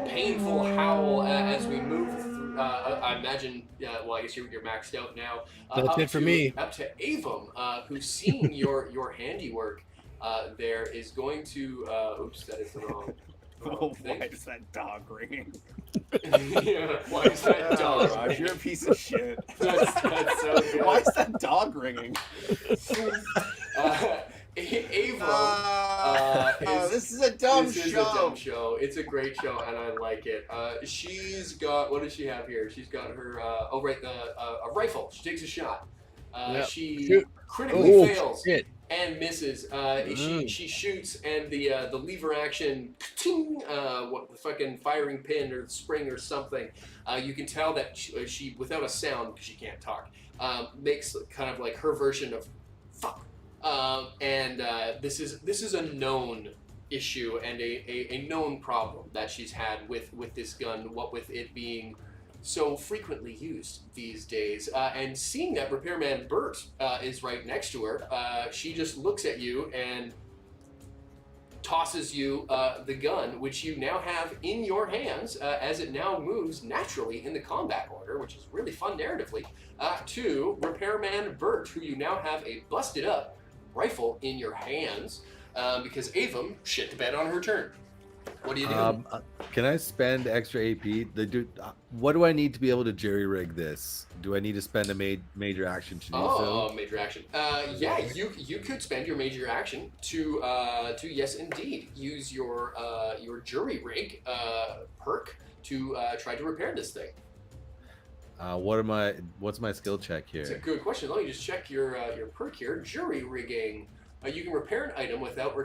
painful howl as we move through. I imagine, well, I guess you're maxed out now. That's it for me. Up to Avum, who's seeing your handiwork there, is going to... oops, that is the wrong thing. Why is that dog ringing? Yeah, why is that dog Raj, ringing? you're a piece of shit. That's so good. Why is that dog ringing? Ava, this is a dumb show. This is a dumb show. It's a great show, and I like it. She's got, what does she have here? She's got her, a rifle. She takes a shot. She critically fails and misses. She shoots, and the lever action, what the fucking firing pin or spring or something. You can tell that she without a sound because she can't talk, makes kind of like her version of fuck. This is a known issue and a known problem that she's had with this gun, what with it being so frequently used these days. And seeing that Repairman Bert is right next to her, she just looks at you and tosses you the gun, which you now have in your hands as it now moves naturally in the combat order, which is really fun narratively, to Repairman Bert, who you now have a busted up rifle in your hands, because Avum shit the bed on her turn. What do you do? Can I spend extra AP? What do I need to be able to jerry rig this? Do I need to spend a major action to do so? Oh, major action. Yeah, you could spend your major action to yes indeed use your jury rig perk to try to repair this thing. What's my skill check here? It's a good question. Let me just check your perk here. Jury rigging. You can repair an item without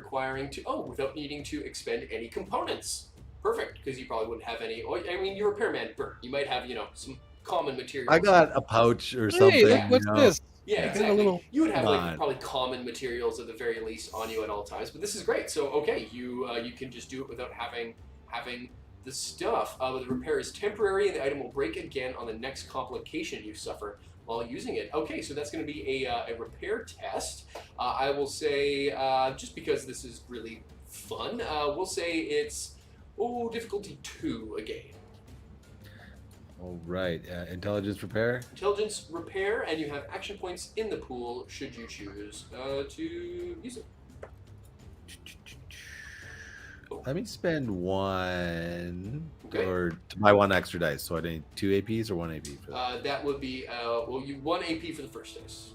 needing to expend any components. Perfect, because you probably wouldn't have any. I mean, you're a repairman, Bert. You might have some common materials. I got a pouch or something. Hey, what's this? Yeah, exactly. You would have probably common materials at the very least on you at all times. But this is great. So okay, you can just do it without having the stuff. The repair is temporary, and the item will break again on the next complication you suffer while using it. Okay, so that's going to be a repair test. I will say, just because this is really fun, we'll say it's difficulty 2 again. All right, intelligence repair. Intelligence repair, and you have action points in the pool should you choose to use it. Let me spend 1 Okay. or to buy 1 extra dice. So I need 2 APs or 1 AP for that? That would be you 1 AP for the first dice.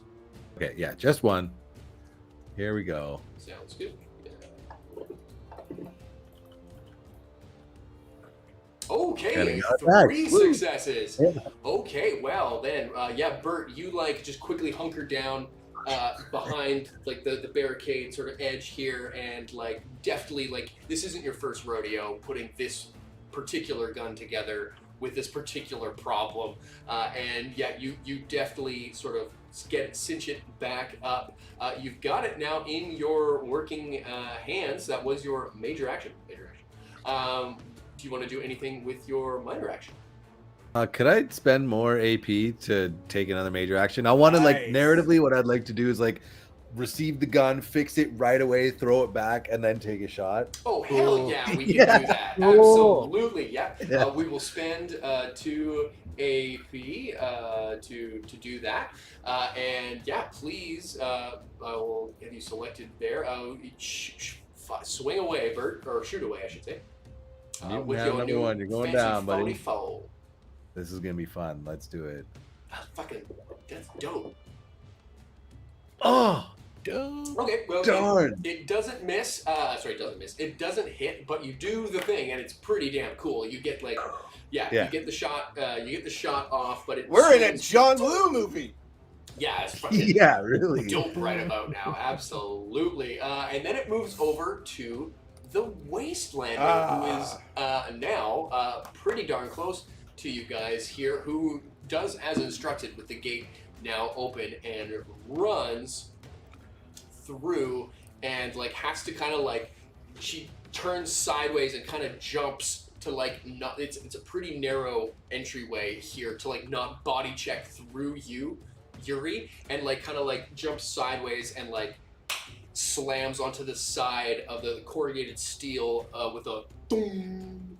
Okay, yeah, just 1. Here we go. Sounds good. Okay, 3 successes. Yeah. Okay, well then, Bert, you just quickly hunker down behind the barricade sort of edge here, and deftly this isn't your first rodeo putting this particular gun together with this particular problem, and you deftly sort of cinch it back up. You've got it now in your working hands. That was your major action. Do you want to do anything with your minor action? Could I spend more AP to take another major action? I want to narratively, what I'd like to do is receive the gun, fix it right away, throw it back, and then take a shot. Oh hell yeah, we can do that. Absolutely, yeah. We will spend 2 AP to do that, and please, I will have you selected there. Swing away, Bert, or shoot away, I should say. With your number new 1, you're going fancy down, buddy. 44. This is gonna be fun. Let's do it. That's dope. Oh, okay. Well, darn! It doesn't miss. Sorry, it doesn't miss. It doesn't hit, but you do the thing, and it's pretty damn cool. You get you get the shot. You get the shot off, but we're in a John Woo movie. Yeah, it's fucking really dope right about now. Absolutely. And then it moves over to the Wastelander, who is now pretty darn close to you guys here, who does as instructed with the gate now open and runs through and has to kind of she turns sideways and kind of jumps to not, it's a pretty narrow entryway here to not body check through you, Yuri, and kind of jumps sideways and slams onto the side of the corrugated steel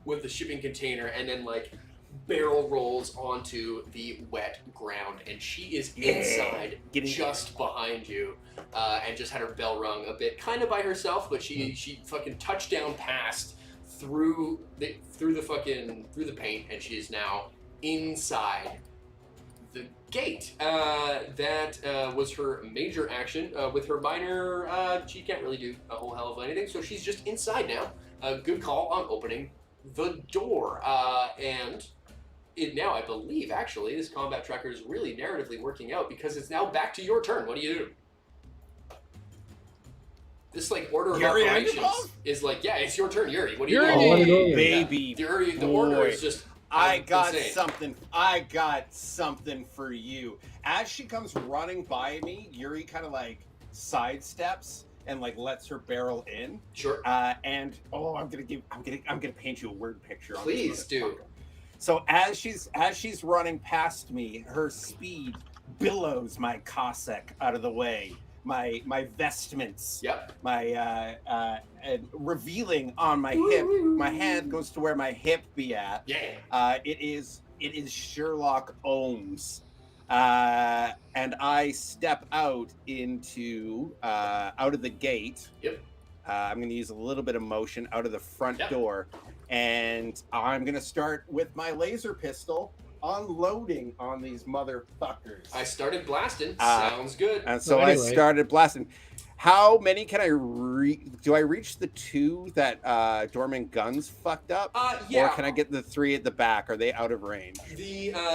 with the shipping container, and then barrel rolls onto the wet ground, and she is inside, just behind you, and just had her bell rung a bit, kind of by herself, but she fucking touchdown passed through the paint, and she is now inside the gate. That was her major action. With her minor, she can't really do a whole hell of anything, so she's just inside now. Good call on opening the door. And now, I believe, actually, this combat tracker is really narratively working out, because it's now back to your turn. What do you do? This order of Yuri operations is it's your turn, Yuri. What do you do? Baby, Yuri, the order is just I got something for you. As she comes running by me, Yuri kind of sidesteps and lets her barrel in. Sure. And I'm gonna paint you a word picture. Please do. So as she's running past me, her speed billows my Cossack out of the way. My vestments. Yep. My revealing on my hip. My hand goes to where my hip be at. Yeah. It is Sherlock Holmes. And I step out into out of the gate. Yep. I'm going to use a little bit of motion out of the front Yeah. door, and I'm going to start with my laser pistol unloading on these motherfuckers. I started blasting. Sounds good. And so anyway. I started blasting. How many can I do I reach the 2 that Dormant Guns fucked up? Yeah. Or can I get the 3 at the back? Are they out of range?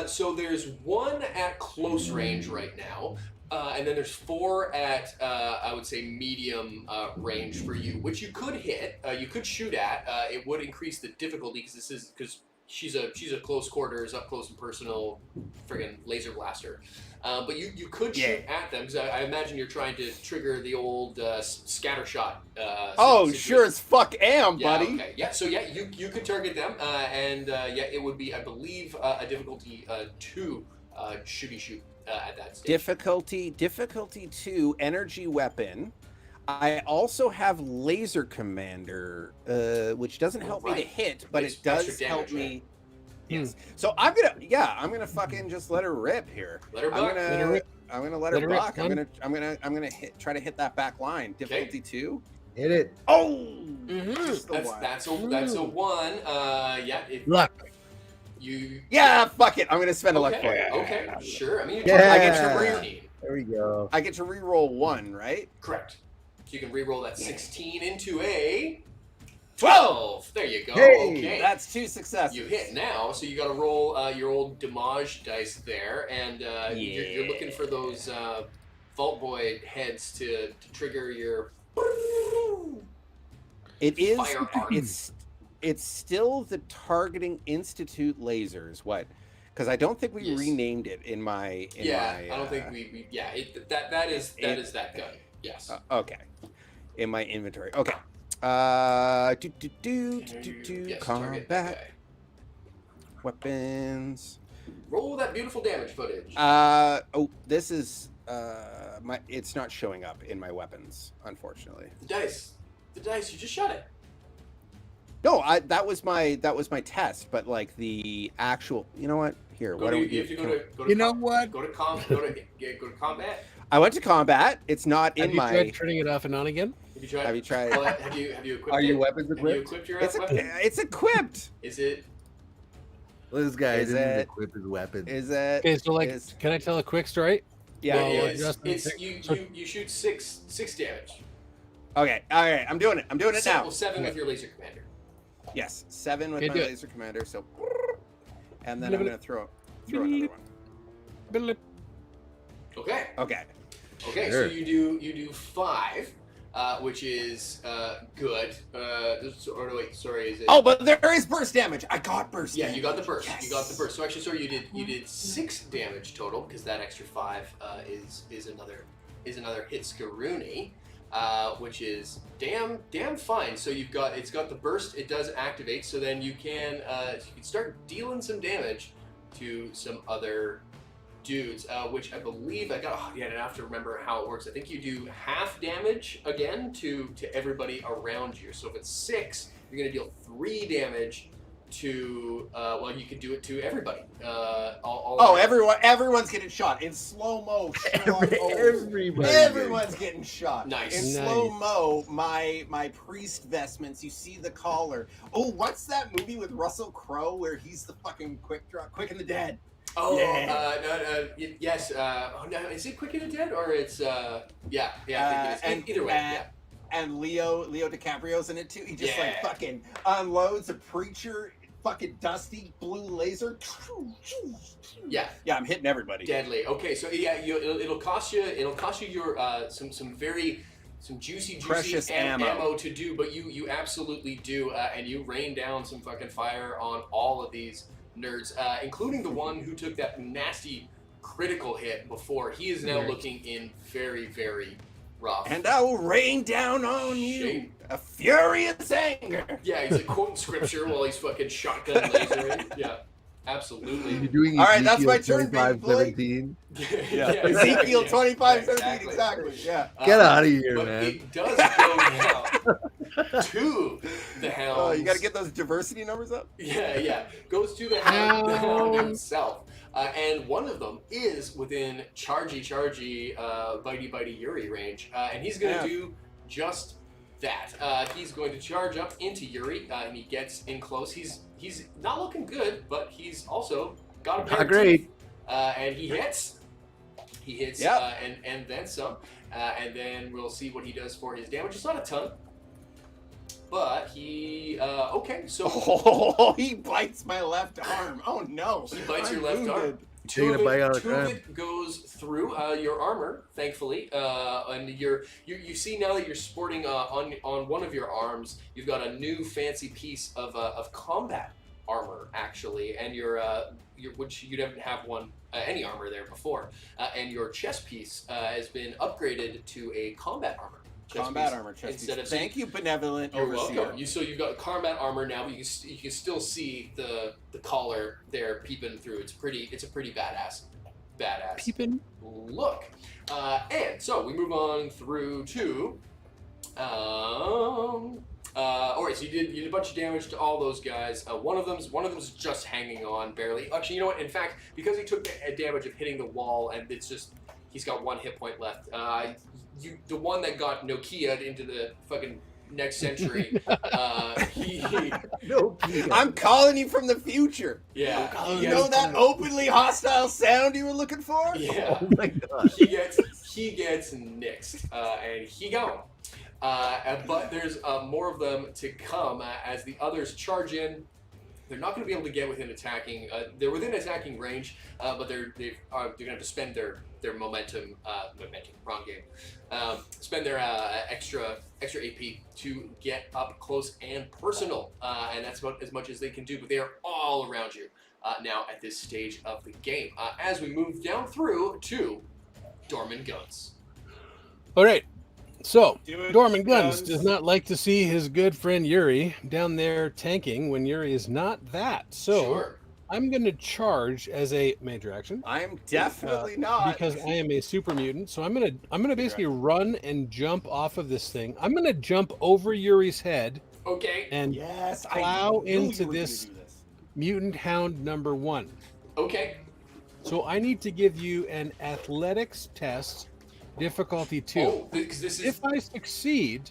So there's 1 at close range right now, and then there's 4 at I would say medium range for you, which you could hit. You could shoot at. It would increase the difficulty because she's a close quarters, up close and personal, friggin' laser blaster. But you could shoot at them, because I imagine you're trying to trigger the old scatter shot. Situation. Sure as fuck am, buddy. Okay. Yeah. So yeah, you could target them, and it would be, I believe, a difficulty 2 shooty shoot at that stage. Difficulty 2 energy weapon. I also have laser commander, which doesn't help me to hit, but it does help me. Right? Yes. So I'm gonna fucking just let her rip here. Let her buck. I'm gonna let her rock. I'm gonna try to hit that back line. Difficulty 2. Hit it. Oh, That's a 1. Luck. Fuck it. I'm gonna spend a luck for it. Okay, sure. I mean, I get to There we go. I get to re-roll 1, right? Correct. So you can re-roll that 16 into a 12. There you go. Hey, okay. That's 2 successes. You hit now, so you got to roll your old damage dice there, and you're looking for those Vault Boy heads to trigger your. It is. Fire arc. It's still the Targeting Institute lasers. What? Because I don't think we renamed it in my. I don't think we. Yeah, that is that gun. Yes. Okay. In my inventory. Okay. Combat weapons. Roll that beautiful damage footage. This is it's not showing up in my weapons, unfortunately. The dice. You just shot it. No, that was my test, but like the actual. You know what? Here, Go to combat. I went to combat. It's not in my. Have you tried turning it off and on again? Have you tried? Well, have you equipped Are your it? weapons Have you equipped? equipped your It's weapon? it's equipped. Is it? Well, this guy Is didn't it- equip his weapon. Is it? Okay, so can I tell a quick story? Yeah. Well, it is. just- You shoot six damage. Okay. All right. I'm doing it. I'm doing it now. 7 with your laser commander. Yes. 7 with Okay, my do it. laser commander. So, and then I'm gonna throw another one. Okay. Okay. Okay. Sure. So you do 5, which is good. Or no, wait. Sorry. Is it? Oh, but there is burst damage. I got burst. Yeah, damage. you got the burst. Yes. You got the burst. So actually, sorry, you did 6 damage total, because that extra 5 is another hit Scaroony, which is damn fine. So it's got the burst. It does activate. So then you can start dealing some damage to some other dudes, which I believe I have to remember how it works. I think you do half damage again to everybody around you. So if it's 6, you're gonna deal 3 damage to you could do it to everybody. Everyone's getting shot in slow mo. Everyone's getting shot. Nice. In slow mo, my priest vestments. You see the collar. Oh, what's that movie with Russell Crowe where he's the fucking Quick and the Dead? Oh, Yeah. yes. No, is it Quick and the Dead or it's I think it is. Either way, yeah. And Leo DiCaprio's in it too. He just Yeah. fucking unloads a preacher, fucking dusty blue laser. Yeah. Yeah, I'm hitting everybody. Deadly. Okay, so yeah, it'll cost you your some juicy Precious ammo to do, but you absolutely do, and you rain down some fucking fire on all of these nerds, including the one who took that nasty critical hit before. He is now looking in very, very rough. And I will rain down on you Shape. a furious anger. Yeah, he's like quoting scripture while he's fucking shotgun lasering. Yeah, absolutely. You're doing All right, that's Ezekiel my turn, baby boy. 25:17. Ezekiel 25, yeah, 17, exactly. Yeah. Get out of here, but man. it does go now to the hound. Oh, you got to get those diversity numbers up. Yeah. Goes to the hound himself. And one of them is within chargy, bitey Yuri range. And he's going to do just that. He's going to charge up into Yuri, and he gets in close. He's not looking good, but he's also got a pair of teeth. And he hits. He hits, and then some. And then we'll see what he does for his damage. It's not a ton. But he, okay, so... Oh, he bites my left arm. Oh, no. He bites your left arm. Two of it goes through your armor, thankfully, and you see now that you're sporting on one of your arms, you've got a new fancy piece of combat armor actually, and your which you didn't have any armor there before, and your chest piece has been upgraded to a combat armor. Chest piece. Thank you, benevolent overseer. Welcome. So you've got combat armor now, but you can still see the collar there peeping through. It's a pretty badass peeping look. And so we move on through to all right, so you did a bunch of damage to all those guys. One of them's just hanging on barely. Actually, you know what? In fact, because he took the damage of hitting the wall, and he's got 1 hit point left. The one that got Nokia'd into the fucking next century. I'm calling you from the future. Yeah. You know that openly hostile sound you were looking for? Yeah. Oh my god. He gets nixed, and he gone. But there's more of them to come as the others charge in. They're not going to be able to get within attacking. They're within attacking range, but they're going to have to spend their momentum. Wrong game. Spend their extra AP to get up close and personal, and that's about as much as they can do. But they are all around you now at this stage of the game. As we move down through to Dorman Guns. All right. So, Dorman Guns does not like to see his good friend Yuri down there tanking when Yuri is not that. So, sure. I'm going to charge as a major action. I'm definitely not, because I am a super mutant. So I'm gonna basically run and jump off of this thing. I'm going to jump over Yuri's head. Okay. And plow into this mutant hound number 1. Okay. So I need to give you an athletics test. Difficulty 2. Oh, because this is... If I succeed,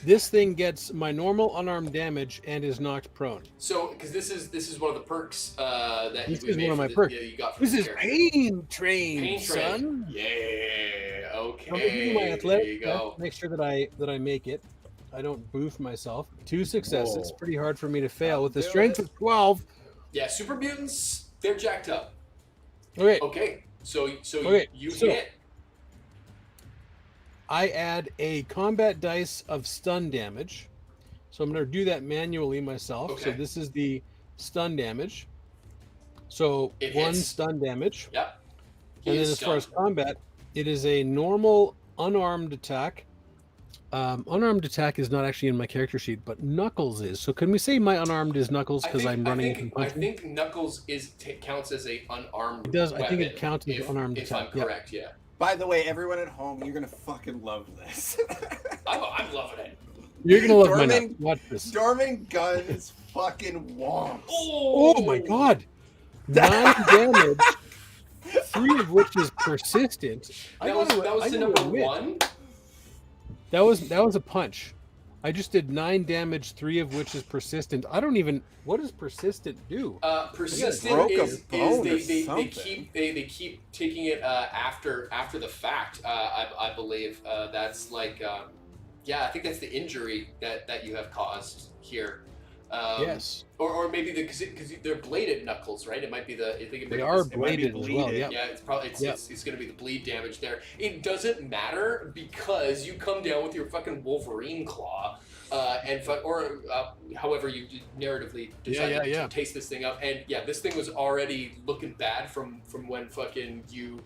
this thing gets my normal unarmed damage and is knocked prone. So, because this is one of the perks that this we is made one of my for perks. You got from this is pain train, son. Yeah. Okay. I'm gonna give you my athletic. There you go. Make sure that I make it. I don't boof myself. 2 successes. It's pretty hard for me to fail with the strength of 12. Yeah, super mutants, they're jacked up. Okay. Okay. So you so, hit. I add a combat dice of stun damage. So I'm going to do that manually myself. Okay. So this is the stun damage. So It 1 hits. stun damage. Yep. And then as far as combat, it is a normal unarmed attack. Unarmed attack is not actually in my character sheet, but Knuckles is. So can we say my unarmed is Knuckles because I'm running and punching? I think Knuckles counts as a unarmed It does. weapon, I think it counts as unarmed if attack. I'm correct, yeah. By the way, everyone at home, you're going to fucking love this. I'm loving it. You're going to love my nut. Watch this. Dorman Guns fucking womps. Oh my god. 9 damage, 3 of which is persistent. That was the number 1? That was a punch. I just did 9 damage, 3 of which is persistent. I don't even... What does persistent do? Persistent is they keep taking it after the fact. I believe that's like I think that's the injury that you have caused here. Yes. Or maybe because they're bladed knuckles, right? It might be they are bladed as well. Yeah. Yeah, it's probably it's going to be the bleed damage there. It doesn't matter because you come down with your fucking Wolverine claw, however you narratively decide to taste this thing up. And yeah, this thing was already looking bad from when fucking you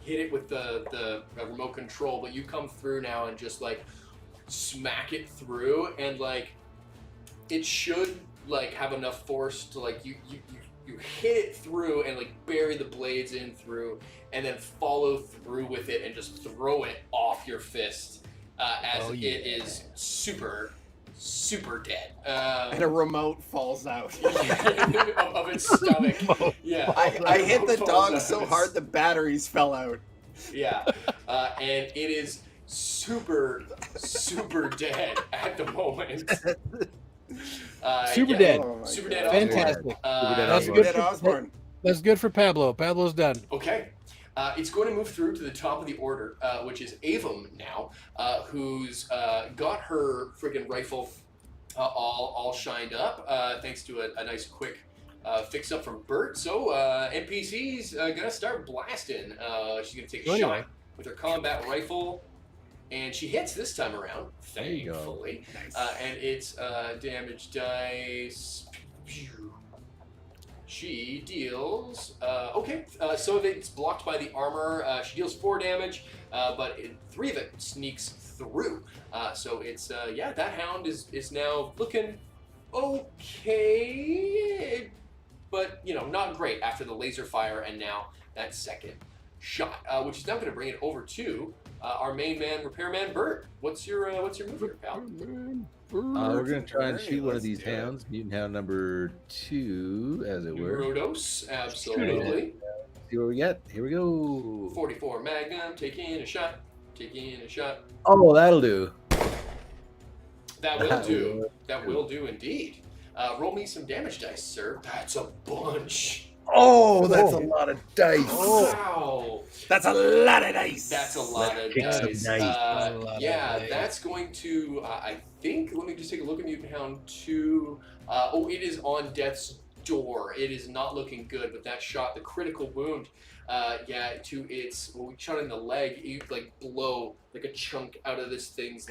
hit it with the remote control, but you come through now and just like smack it through, and like it should like have enough force to like you hit it through and like bury the blades in through, and then follow through with it and just throw it off your fist it is super dead. And a remote falls out of its stomach. Yeah, I hit the dog so hard the batteries fell out. Yeah, and it is super dead at the moment. Super dead. Oh my Super God. dead. Fantastic. Osborne. That's Super good. dead Osborne. That's good for Pablo. Pablo's done. Okay. It's going to move through to the top of the order, which is Avum now, who's got her friggin' rifle all shined up, thanks to a nice quick fix up from Bert. So NPC's gonna start blasting. She's gonna take a shot with her combat rifle, and she hits this time around, thankfully. Nice. And it's damage dice. She deals. So it's blocked by the armor. She deals 4 damage, but 3 of it sneaks through. So it's that hound is now looking okay, but not great after the laser fire and now that second shot, which is now going to bring it over to our main man, Repairman Bert. What's your move here, pal? We're gonna try and Alright, shoot one of let's these do it. hounds, mutant hound number 2, as it were. Rodos, absolutely. See what we get. Here we go. 44 Magnum, taking a shot. Oh, that'll do. That will do. That will do indeed. Roll me some damage dice, sir. That's a bunch. Oh, that's a lot of dice. Wow. That's a lot of dice. That's a lot of kick some dice. dice. That's going to, I think, let me just take a look at Mutant Hound 2. It is on death's door. It is not looking good, but that shot, the critical wound, to its, we shot in the leg, you blow like a chunk out of this thing's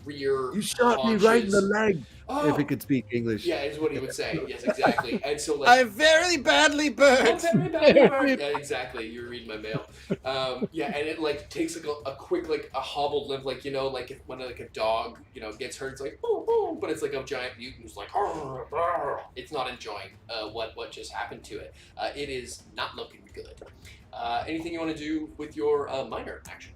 rear. You shot me right in the leg. Oh, If it could speak English. yeah, is what he would say. Yes, exactly. And so I'm very badly burnt. yeah, exactly. You're reading my mail. And it takes a quick a hobbled limp, when a dog gets hurt, it's like boom, boom, but it's like a giant mutant who's like "Arr, arr." It's not enjoying what just happened to it. It is not looking good. Anything you want to do with your minor action?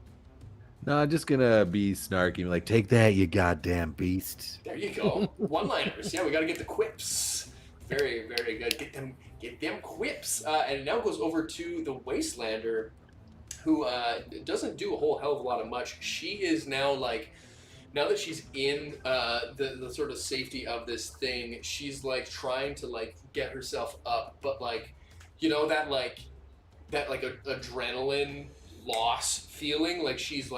No, I'm just gonna be snarky, like, take that, you goddamn beast. There you go. One-liners. Yeah, we got to get the quips. Very, very good. Get them quips. And it now goes over to the Wastelander, who doesn't do a whole hell of a lot of much. She is now now that she's in the sort of safety of this thing, she's trying to get herself up, but that adrenaline loss feeling, she's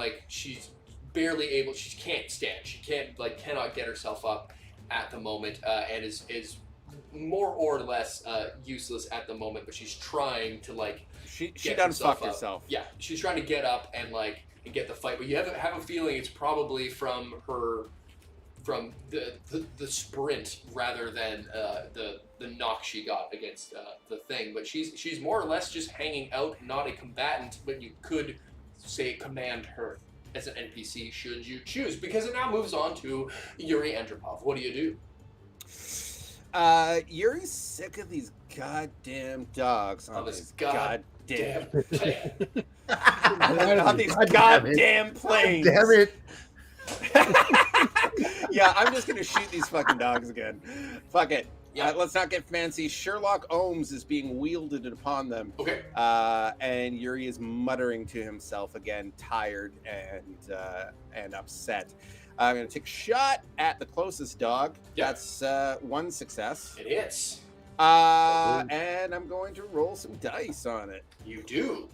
barely able, she can't stand, she cannot get herself up at the moment, and is more or less useless at the moment, but she's trying to She get done herself fucked up. herself. Yeah, she's trying to get up and get the fight, but you have a feeling it's probably from the sprint rather than the knock she got against the thing. But she's more or less just hanging out, not a combatant, but you could say command her as an NPC should you choose, because it now moves on to Yuri Andropov. What do you do? Yuri's sick of these goddamn dogs on this these goddamn on these goddamn planes. Damn it. Yeah, I'm just gonna shoot these fucking dogs again. Fuck it. Yeah. Let's not get fancy. Sherlock Holmes is being wielded upon them. Okay. And Yuri is muttering to himself again, tired and upset. I'm gonna take a shot at the closest dog. Yeah. That's one success. It hits. And I'm going to roll some dice on it. You do.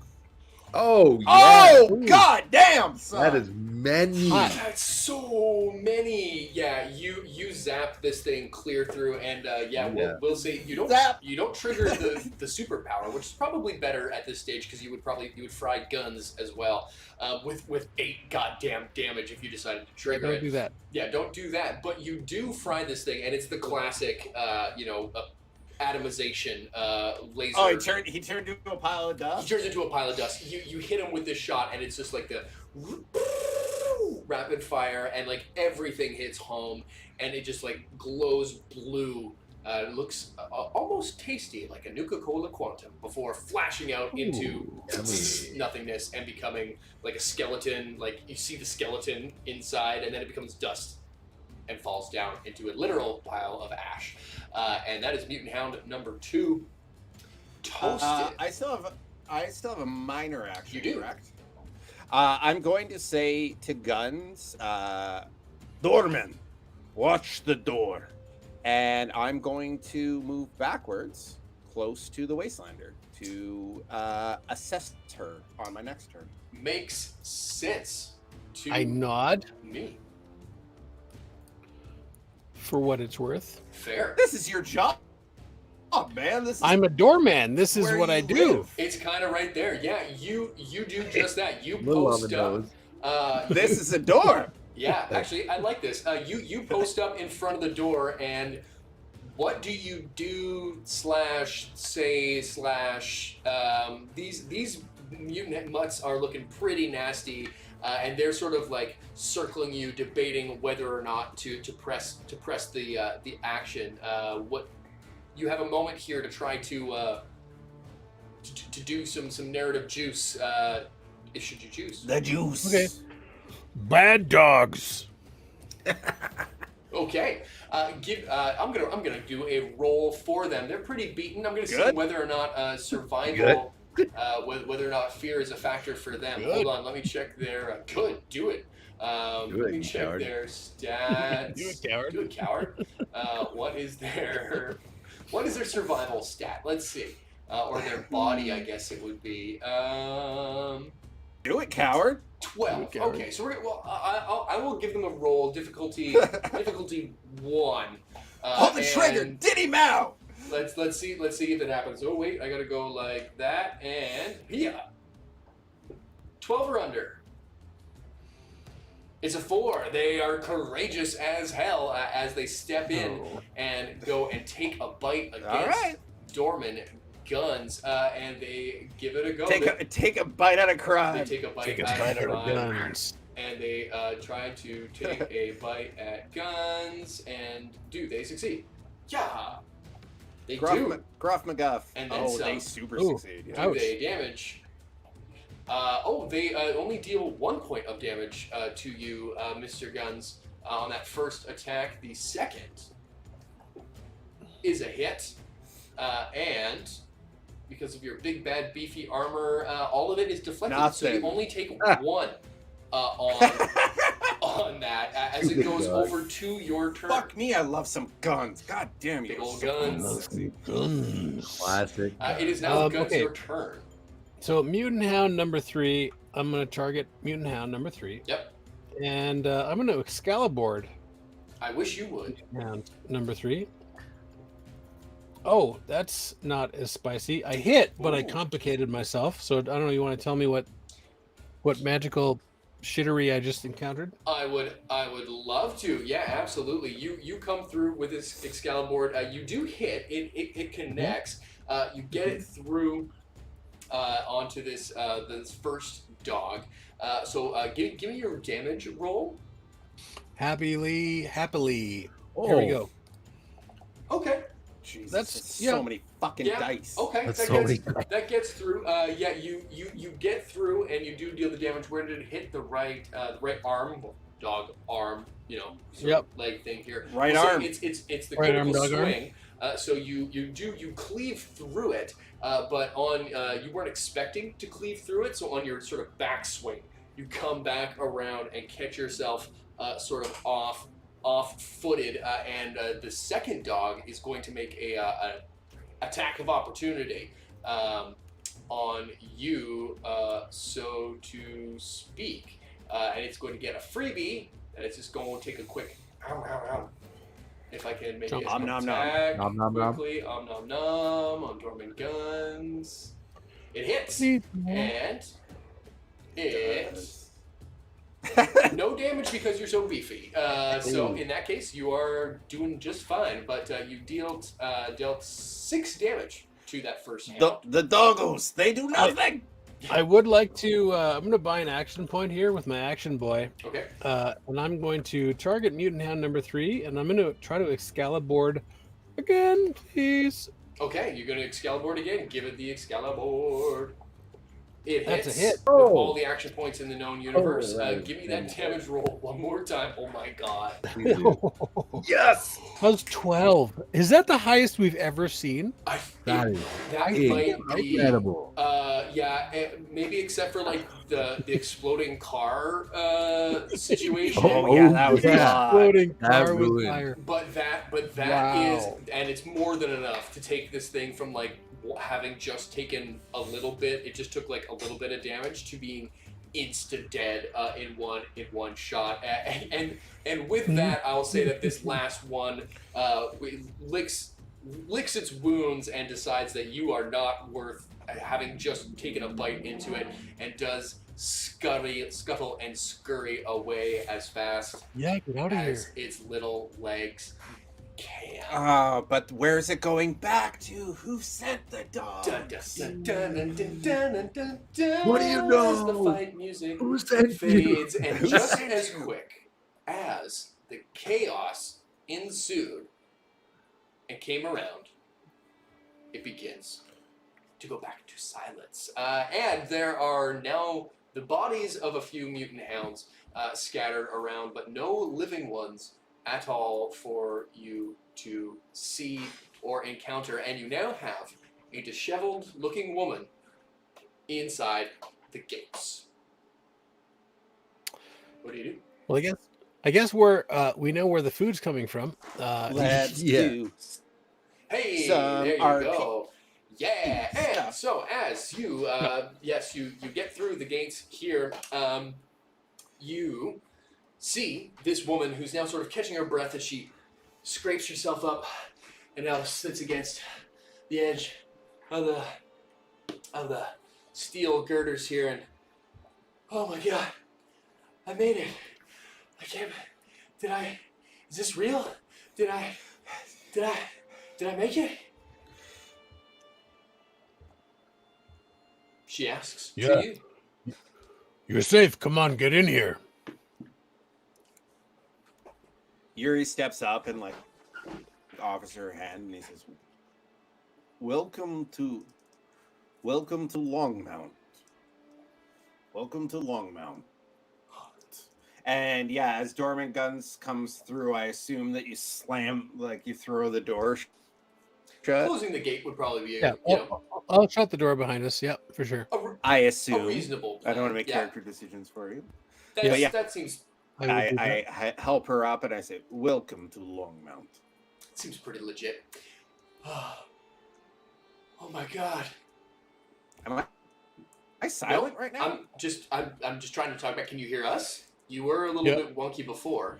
Oh, yeah. Oh, god damn, son. That is many. That's so many. Yeah, you zap this thing clear through, and we'll say you don't trigger the superpower, which is probably better at this stage because you would fry guns as well, with 8 goddamn damage if you decided to trigger it. Don't do that. Yeah, don't do that. But you do fry this thing, and it's the classic, atomization laser. Oh, he turned into a pile of He dust? turns into a pile of dust. You hit him with this shot, and it's just like the rapid fire, and everything hits home, and it just glows blue. It looks almost tasty, like a Nuka-Cola Quantum, before flashing out into nothingness and becoming like a skeleton. You see the skeleton inside, and then it becomes dust and falls down into a literal pile of ash. And that is Mutant Hound number 2. Toasted. I still have a minor action. You do. Correct? I'm going to say to Guns, Doorman, watch the door. And I'm going to move backwards close to the Wastelander to assess her on my next turn. Makes sense to I nod me. for what it's worth. Fair. This is your job, man. I'm a doorman. This is where what you I do. live. It's kind of right there. Yeah, you do just that. You Little on the post up. nose. This is a door. Yeah, actually, I like this. You post up in front of the door, and what do you do? These mutant mutts are looking pretty nasty, and they're sort of like circling you, debating whether or not to press the action. What you have a moment here to try to do some narrative juice. Should you choose? The juice. Okay. Bad dogs. Okay. I'm gonna do a roll for them. They're pretty beaten. I'm gonna see Good. whether or not survival, whether or not fear is a factor for them. Good. Hold on, let me check their. Good, do it. Let me check coward. their stats. Do it, coward. Do it, coward. What is their survival stat? Let's see. Or their body, I guess it would be. Do it, coward. 12. Okay. Okay, so I will give them a roll difficulty 1. Hold the trigger, and Diddy Mao. Let's see if it happens. Oh wait, I gotta go like that and yeah. 12 or under. It's a 4. They are courageous as hell as they step in and go and take a bite against All right. Dorman Guns, and they give it a go. Take a bite out of crime. They take a bite Take a out bite of out of crime, guns. and they try to take a bite at Guns, and do they succeed? Yeah, they do. Gruff McGuff. And then oh, some. they super Ooh. succeed. Do Yeah. Ouch. they damage? They only deal 1 point of damage to you, Mr. Guns, on that first attack. The second is a hit, and because of your big, bad, beefy armor, all of it is deflected. So you Nothing. only take 1 on that as it goes over to your turn. Fuck me, I love some guns. God damn you. Big old guns. Guns. Classic. It is now Guns okay. your turn. So Mutant Hound number 3. I'm going to target Mutant Hound number 3. Yep. And I'm going to Excalibur I wish you would. Hound number 3. Oh, that's not as spicy. I hit, but I Ooh. complicated myself. So I don't know. You want to tell me what magical shittery I just encountered? I would love to. Yeah, absolutely. You come through with this Excalibur. You do hit. It connects. You get it through onto this first dog. Give me your damage roll. Happily. Oh, Here we go. Okay. Jesus, That's- so many fucking Yeah. dice. Okay. That's That so gets, many- that gets through. You get through and you do deal the damage. Where did it hit? The right arm, dog arm. Sort of leg thing here. Right We'll say arm. It's the Right arm, critical dog arm. swing. So you cleave through it, but on you weren't expecting to cleave through it. So on your sort of back swing, you come back around and catch yourself sort of off-footed, and the second dog is going to make a attack of opportunity on you, so to speak, and it's going to get a freebie, and it's just going to take a quick. If I can make it Nom, nom, nom. attack Nom, nom, nom. quickly, nom on Dormant Guns. It hits, and it no damage because you're so beefy. So in that case, you are doing just fine. But you dealt 6 damage to that first hand. The doggos, they do nothing. I would like to. I'm going to buy an action point here with my action boy. Okay. And I'm going to target Mutant Hound number 3, and I'm going to try to Excalibur again, please. Okay, you're going to Excalibur again. Give it the Excalibur. It That's hits a hit. with all the action points in the known universe. right. Give me that damage roll one more time. Oh my god. Please do. Yes. How's 12? Is that the highest we've ever seen? That is That might be. incredible. Maybe except for like the exploding car situation. Oh, yeah, that was Exploding That car with ruined. fire. But that Wow. is, and it's more than enough to take this thing from like having just taken a little bit. It just took like a little bit of damage to being insta dead in one shot. And with that, I'll say that this last one licks its wounds and decides that you are not worth having just taken a bite into it, and does scuttle and scurry away as fast Yeah, get out of here. as its little legs can. But where's it going back to? Who sent the dog? Dun, dun, dun, dun, dun, dun, dun, dun, dun, What do you as the know? fight music Who sent you? fades, and just as quick as the chaos ensued and came around, it begins to go back to silence. And there are now the bodies of a few mutant hounds scattered around, but no living ones at all for you to see or encounter. And you now have a disheveled-looking woman inside the gates. What do you do? Well, I guess we know where the food's coming from. Let's Yeah. do. Hey, Some there you arcade go. Yeah, and stuff. so as you, you get through the gates here, you see this woman who's now sort of catching her breath as she scrapes herself up and now sits against the edge of the steel girders here, and oh my god, I made it. I can't. Is this real? Did I make it? She asks. Yeah. To you. You're safe. Come on, get in here. Yuri steps up and like offers her hand, and he says, "Welcome to Longmount. Welcome to Longmount." And yeah, as Dormant Guns comes through, I assume that you slam, like you throw the door shut. Closing the gate would probably be Yeah, I'll shut the door behind us. Yeah, for sure. I a assume. reasonable plan. I don't want to make Yeah. character decisions for you. That seems I will do that. I help her up and I say, "Welcome to Longmount." pretty legit. Oh my god. Am I silent right now? I'm just trying to talk back. Can you hear us? You were a little bit wonky before.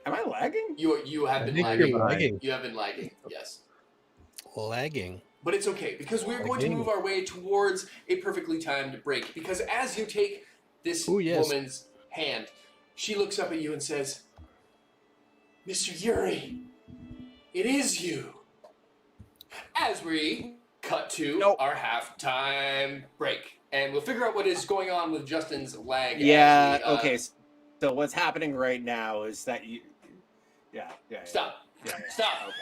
Am I lagging? You have I been think lagging. you're lagging. You have been lagging. Yes. Lagging. But it's okay, because we're going to move our way towards a perfectly timed break. Because as you take this woman's hand, she looks up at you and says, "Mr. Yuri, it is you." As we cut to our halftime break. And we'll figure out what is going on with Justin's lag. Yeah, as we, okay. So what's happening right now is that you... Yeah. Stop. Yeah. Stop. Okay.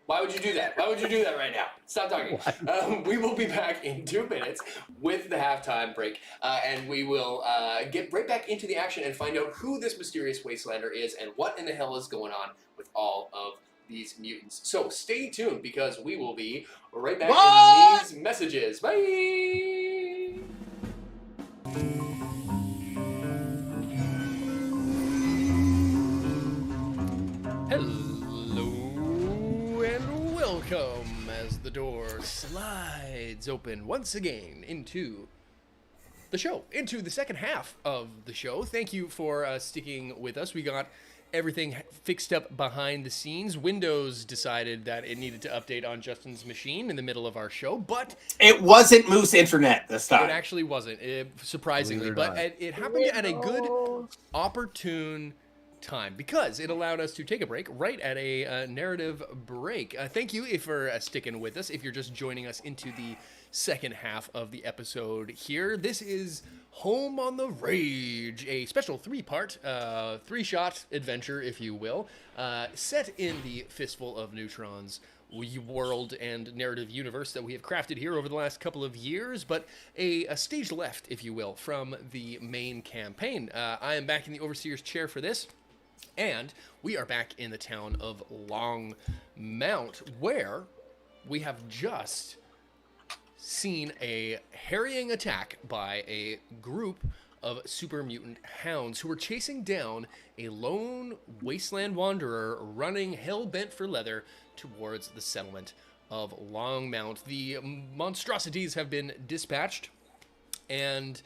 Why would you do that? Why would you do that right now? Stop talking. We will be back in 2 minutes with the halftime break, and we will get right back into the action and find out who this mysterious wastelander is and what in the hell is going on with all of these mutants. So stay tuned, because we will be right back in these messages. Bye! Hello and welcome as the door slides open once again into the show, into the second half of the show. Thank you for sticking with us. We got everything fixed up behind the scenes. Windows decided that it needed to update on Justin's machine in the middle of our show, but It wasn't Moose Internet this time. it actually wasn't, surprisingly. Believe it or But not. it happened at a good, opportune time, because it allowed us to take a break right at a narrative break. Thank you for sticking with us. If you're just joining us into the second half of the episode here, this is Home on the Rage, a special three-part, three-shot adventure, if you will, set in the Fistful of Neutrons world and narrative universe that we have crafted here over the last couple of years, but a stage left, if you will, from the main campaign. I am back in the Overseer's chair for this, and we are back in the town of Longmount, where we have just seen a harrying attack by a group of super mutant hounds who were chasing down a lone wasteland wanderer running hell-bent for leather towards the settlement of Longmount. The monstrosities have been dispatched, and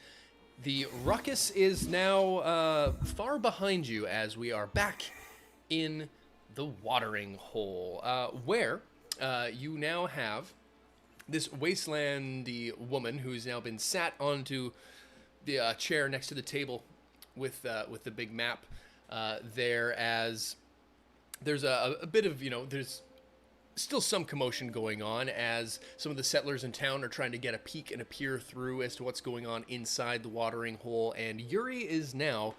the ruckus is now far behind you as we are back in the watering hole, where you now have this wastelandy woman who's now been sat onto the chair next to the table with the big map there, as there's a bit of, there's still some commotion going on as some of the settlers in town are trying to get a peek and a peer through as to what's going on inside the watering hole, and Yuri is now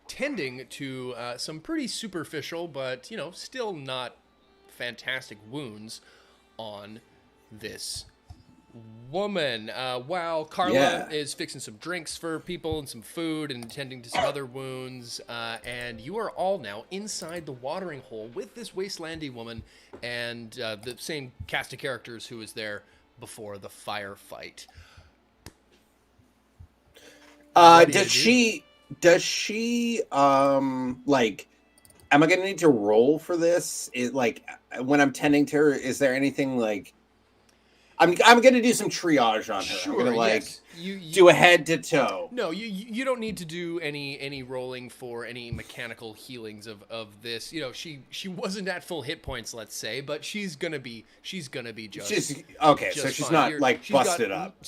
tending to some pretty superficial but, still not fantastic wounds on this woman, while Carla is fixing some drinks for people and some food and tending to some other wounds, and you are all now inside the watering hole with this wastelandy woman and the same cast of characters who was there before the firefight. Does she like, am I gonna need to roll for this? When I'm tending to her, is there anything like, I'm gonna do some triage on her. Sure, I'm gonna yes. do a head to toe. No, you don't need to do any rolling for any mechanical healings of this. She wasn't at full hit points, let's say, but she's gonna be just okay. just So she's fine. not She's busted got up.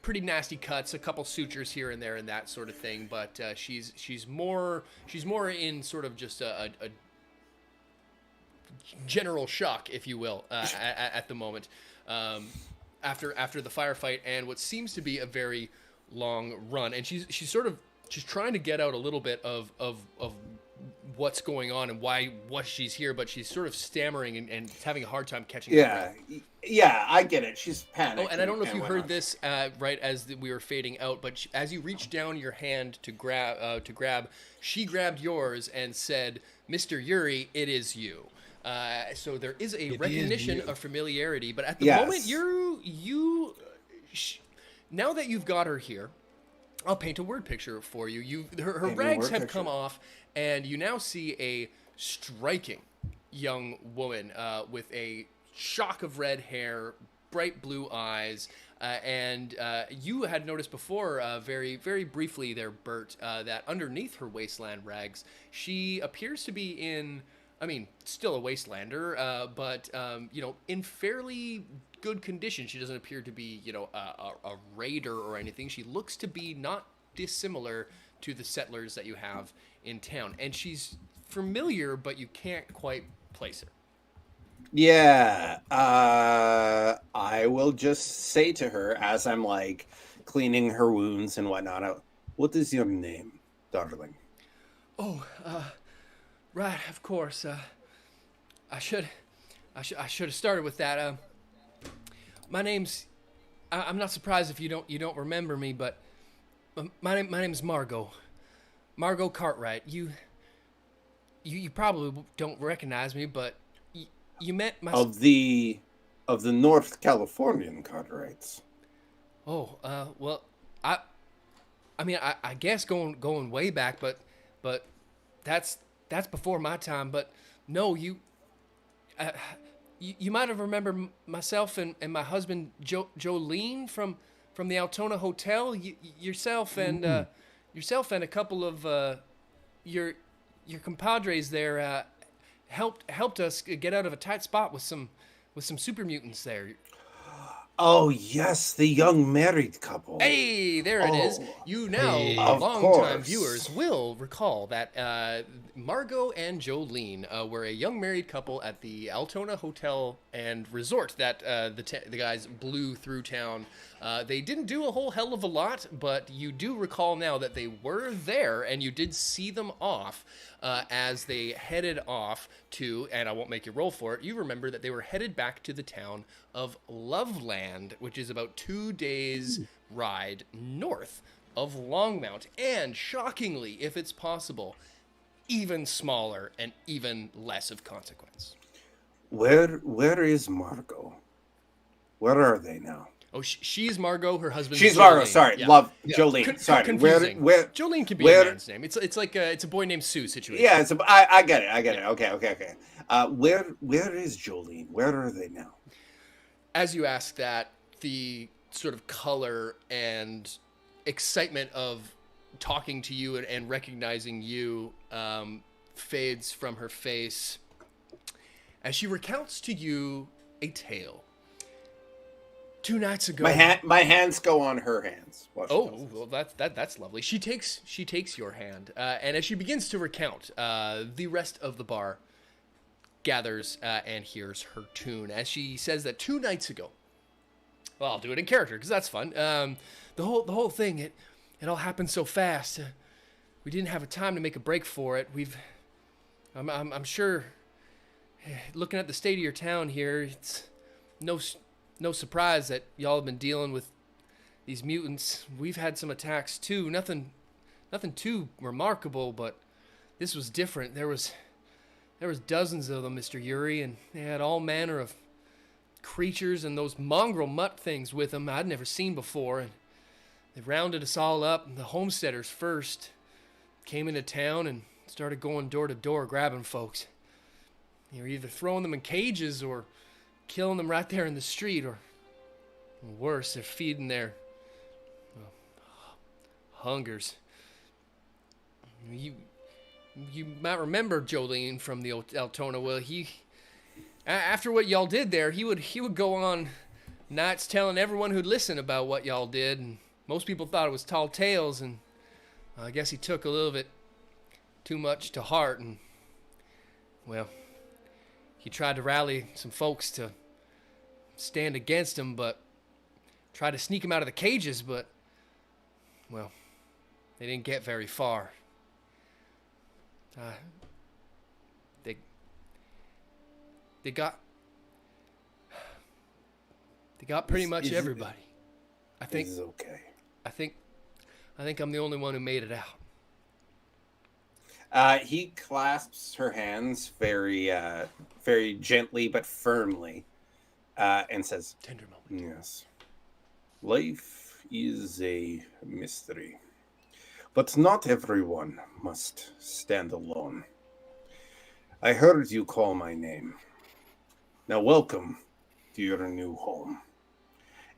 Pretty nasty cuts, a couple sutures here and there, and that sort of thing. But she's more in sort of just a general shock, if you will, at the moment. After the firefight and what seems to be a very long run, and she's trying to get out a little bit of what's going on and what she's here, but she's sort of stammering and having a hard time catching her breath. Yeah, I get it. She's panicked. Oh, and I don't know if you heard this right as we were fading out, but as you reached down your hand to grab, she grabbed yours and said, "Mr. Yuri, it is you." So there is a recognition of familiarity, but at the moment, now that you've got her here, I'll paint a word picture for you. Her rags have come off, and you now see a striking young woman with a shock of red hair, bright blue eyes, and you had noticed before, very, very briefly there, Bert, that underneath her wasteland rags, she appears to be in, still a wastelander, but, in fairly good condition. She doesn't appear to be, a raider or anything. She looks to be not dissimilar to the settlers that you have in town. And she's familiar, but you can't quite place her. Yeah, I will just say to her as I'm cleaning her wounds and whatnot, "What is your name, darling?" Oh, right, of course. I should have started with that. My name's. I'm not surprised if you don't remember me, but my name's Margot. Margot Cartwright. You probably don't recognize me, but you met my of the North Californian Cartwrights. Oh, well, I guess going way back, but that's before my time. But no, you might have remembered myself and my husband Jolene from the Altona Hotel. Yourself and a couple of your compadres there helped us get out of a tight spot with some super mutants there. Oh yes, the young married couple. Hey, there it is. You now, long-time viewers, will recall that Margot and Jolene were a young married couple at the Altona Hotel and Resort that the guys blew through town. They didn't do a whole hell of a lot, but you do recall now that they were there, and you did see them off as they headed off to, and I won't make you roll for it, you remember that they were headed back to the town of Loveland, which is about 2 days' ride north of Longmount, and shockingly, if it's possible, even smaller and even less of consequence. Where is Margot? Where are they now? Oh, she's Margot. Her husband. She's Jolene. Margot. Sorry, Yeah. love Jolene. Sorry, confusing. where? Jolene can be a man's name. It's like it's a boy named Sue situation. Yeah, I get it. Okay. Where is Jolene? Where are they now? As you ask that, the sort of color and excitement of talking to you and recognizing you fades from her face as she recounts to you a tale. 2 nights ago, my hands go on her hands. Well, that's lovely. She takes your hand, and as she begins to recount, the rest of the bar gathers and hears her tune as she says that 2 nights ago. Well, I'll do it in character because that's fun. The whole thing, it all happened so fast. We didn't have a time to make a break for it. I'm sure, looking at the state of your town here, it's no surprise that y'all have been dealing with these mutants. We've had some attacks too. Nothing too remarkable, but this was different. There was dozens of them, Mr. Yuri, and they had all manner of creatures and those mongrel mutt things with them I'd never seen before, and they rounded us all up. The homesteaders first came into town and started going door to door grabbing folks. They were either throwing them in cages or killing them right there in the street, or worse, they're feeding their hungers. You might remember Jolene from the Altona. Well, after what y'all did there, he would go on nights telling everyone who'd listen about what y'all did, and most people thought it was tall tales, and I guess he took a little bit too much to heart, and well, he tried to rally some folks to stand against him, but tried to sneak him out of the cages, but well, they didn't get very far. They got pretty much everybody. I think this is okay. I think I'm the only one who made it out. He clasps her hands very gently but firmly, and says, "Tender moment." Yes. Life is a mystery, but not everyone must stand alone. I heard you call my name. Now welcome to your new home.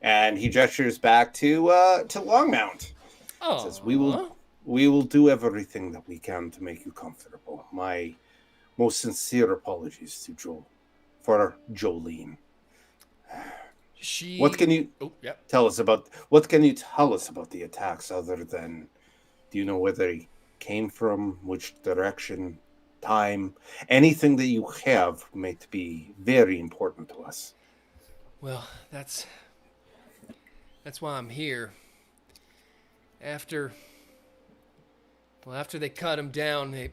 And he gestures back to Longmount. Oh, Says, we will do everything that we can to make you comfortable. My most sincere apologies to Jolene. What can you tell us about the attacks other than, do you know where they came from, which direction, time, anything that you have might be very important to us? Well, that's why I'm here. After they cut him down, they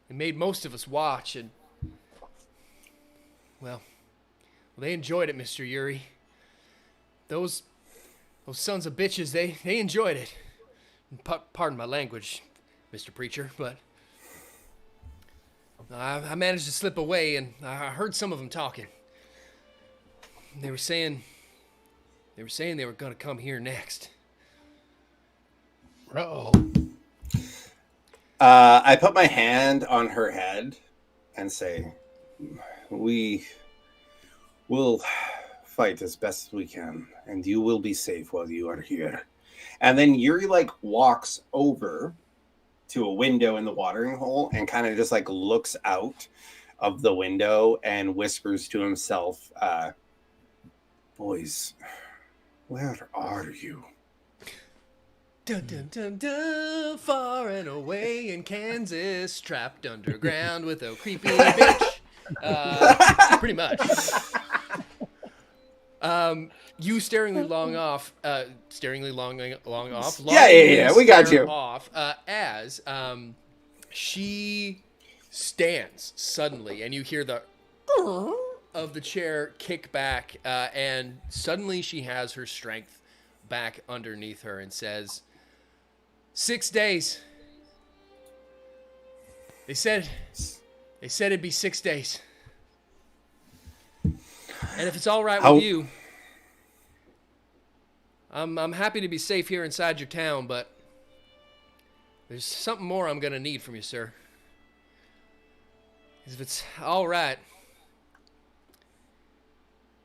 made most of us watch, and well, they enjoyed it, Mr. Yuri. Those sons of bitches, they enjoyed it. Pardon my language, Mr. Preacher, but I managed to slip away, and I heard some of them talking. They were saying they were going to come here next. Uh-oh. I put my hand on her head and say, we will fight as best as we can, and you will be safe while you are here. And then Yuri walks over to a window in the watering hole and kind of just looks out of the window and whispers to himself, boys, where are you? Dun, dun, dun, dun, far and away in Kansas, trapped underground with a creepy bitch. Pretty much. You staringly long off, Yeah, we got you. off, as she stands suddenly, and you hear the of the chair kick back, and suddenly she has her strength back underneath her and says, 6 days. They said it'd be 6 days. And if it's all right with you, I'm happy to be safe here inside your town, but there's something more I'm gonna need from you, sir. If it's all right,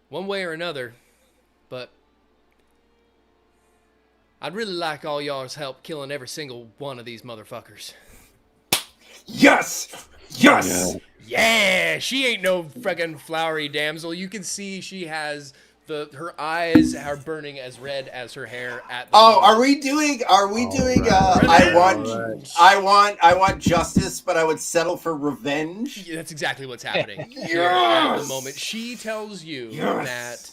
one way or another, but I'd really like all y'all's help killing every single one of these motherfuckers. Yes! Yes! Yeah, she ain't no freaking flowery damsel. You can see she has her eyes are burning as red as her hair at the moment. Are we doing I want justice, but I would settle for revenge? Yeah, that's exactly what's happening here at the moment. She tells you that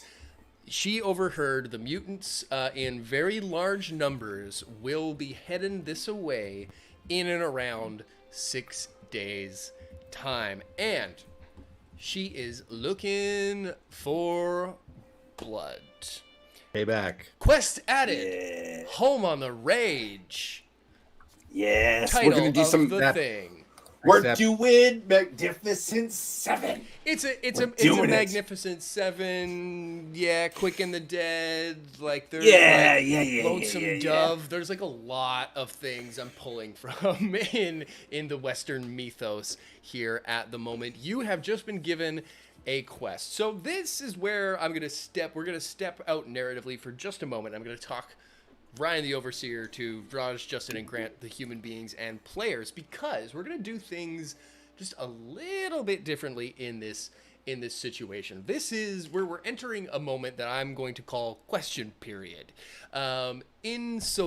she overheard the mutants in very large numbers will be heading this away in and around 6 days time, and she is looking for blood. Payback. Quest added. Home on the Rage. Yes, Title we're gonna do some thing. We're doing Magnificent 7. It's a Magnificent 7. Yeah, Quick and the Dead. Like there's Lonesome Dove. There's like a lot of things I'm pulling from in the Western mythos here at the moment. You have just been given a quest. So this is where we're gonna step out narratively for just a moment. I'm gonna talk Ryan the Overseer to Raj, Justin, and Grant, the human beings and players, because we're gonna do things just a little bit differently in this situation. This is where we're entering a moment that I'm going to call question period. So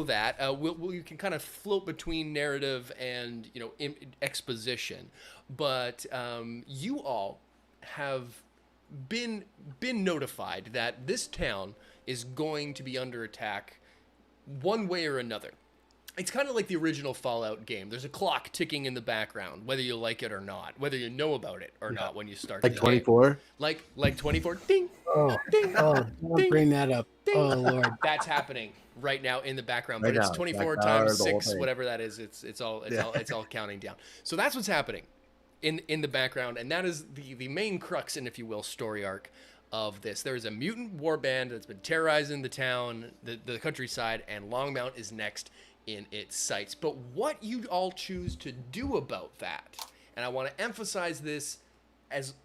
that you can kind of float between narrative and exposition, but you all have been notified that this town is going to be under attack one way or another. It's kind of like the original Fallout game. There's a clock ticking in the background, whether you like it or not, whether you know about it or not when you start. Like 24? Like 24. Ding. Oh, ding. don't ding, bring that up. Ding. Oh, Lord. That's happening right now in the background, Right but it's now, 24 Black Power, times the whole 6, thing. whatever that is. It's all counting down. So that's what's happening in the background, and that is the main crux, and if you will, story arc of this. There is a mutant warband that's been terrorizing the town, the countryside, and Longmount is next in its sights. But what you all choose to do about that, and I want to emphasize this as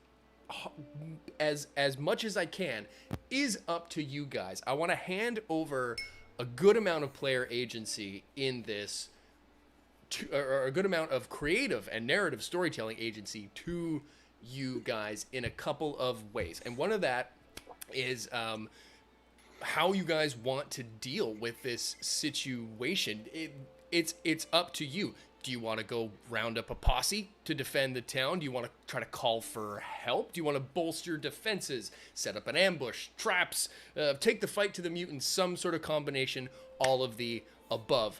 much as I can, is up to you guys. I want to hand over a good amount of player agency in this, or a good amount of creative and narrative storytelling agency to you guys in a couple of ways. And one of that is how you guys want to deal with this situation. It's up to you. Do you want to go round up a posse to defend the town? Do you want to try to call for help? Do you want to bolster defenses, set up an ambush, traps, take the fight to the mutants, some sort of combination, all of the above?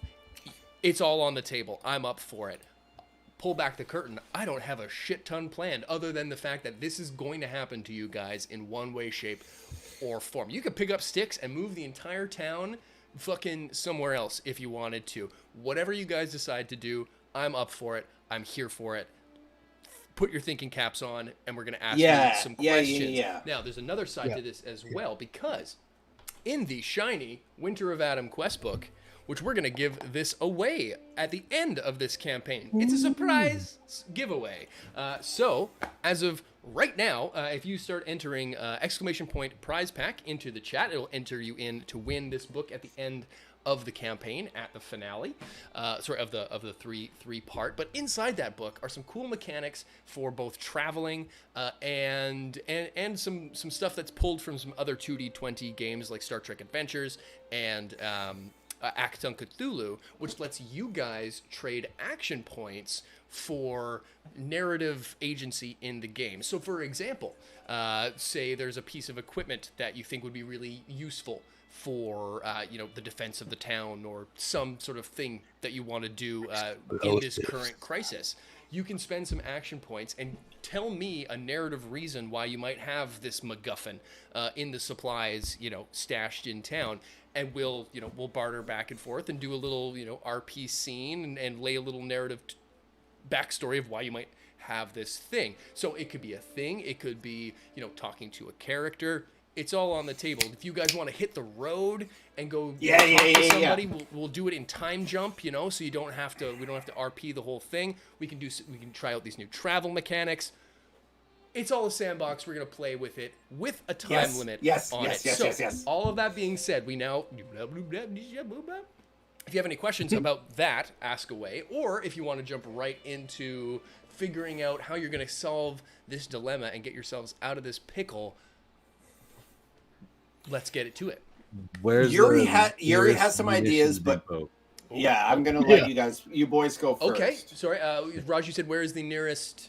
It's all on the table. I'm up for it. Pull back the curtain. I don't have a shit ton planned other than the fact that this is going to happen to you guys in one way, shape, or form. You could pick up sticks and move the entire town fucking somewhere else if you wanted to. Whatever you guys decide to do, I'm up for it. I'm here for it. Put your thinking caps on, and we're going to ask you some questions. Now, there's another side to this as well, because in the shiny Winter of Adam quest book, which we're going to give this away at the end of this campaign. It's a surprise giveaway. So, as of right now, if you start entering ! Prize pack into the chat, it'll enter you in to win this book at the end of the campaign at the finale, of the three part. But inside that book are some cool mechanics for both traveling and some stuff that's pulled from some other 2D20 games like Star Trek Adventures and Act on Cthulhu, which lets you guys trade action points for narrative agency in the game. So, for example, say there's a piece of equipment that you think would be really useful for the defense of the town, or some sort of thing that you want to do in this current crisis. You can spend some action points and tell me a narrative reason why you might have this MacGuffin in the supplies, stashed in town, and we'll barter back and forth and do a little, RP scene and lay a little narrative backstory of why you might have this thing. So it could be a thing, it could be, talking to a character. It's all on the table. If you guys want to hit the road and go talk to somebody, we'll do it in time jump, so we don't have to RP the whole thing. We can try out these new travel mechanics. It's all a sandbox. We're going to play with it with a time limit on it. Yes. All of that being said, we now, if you have any questions about that, ask away. Or if you want to jump right into figuring out how you're going to solve this dilemma and get yourselves out of this pickle, let's get it to it. Yuri has some ideas, but I'm gonna let you boys go first. Okay, sorry, Raj, you said where is the nearest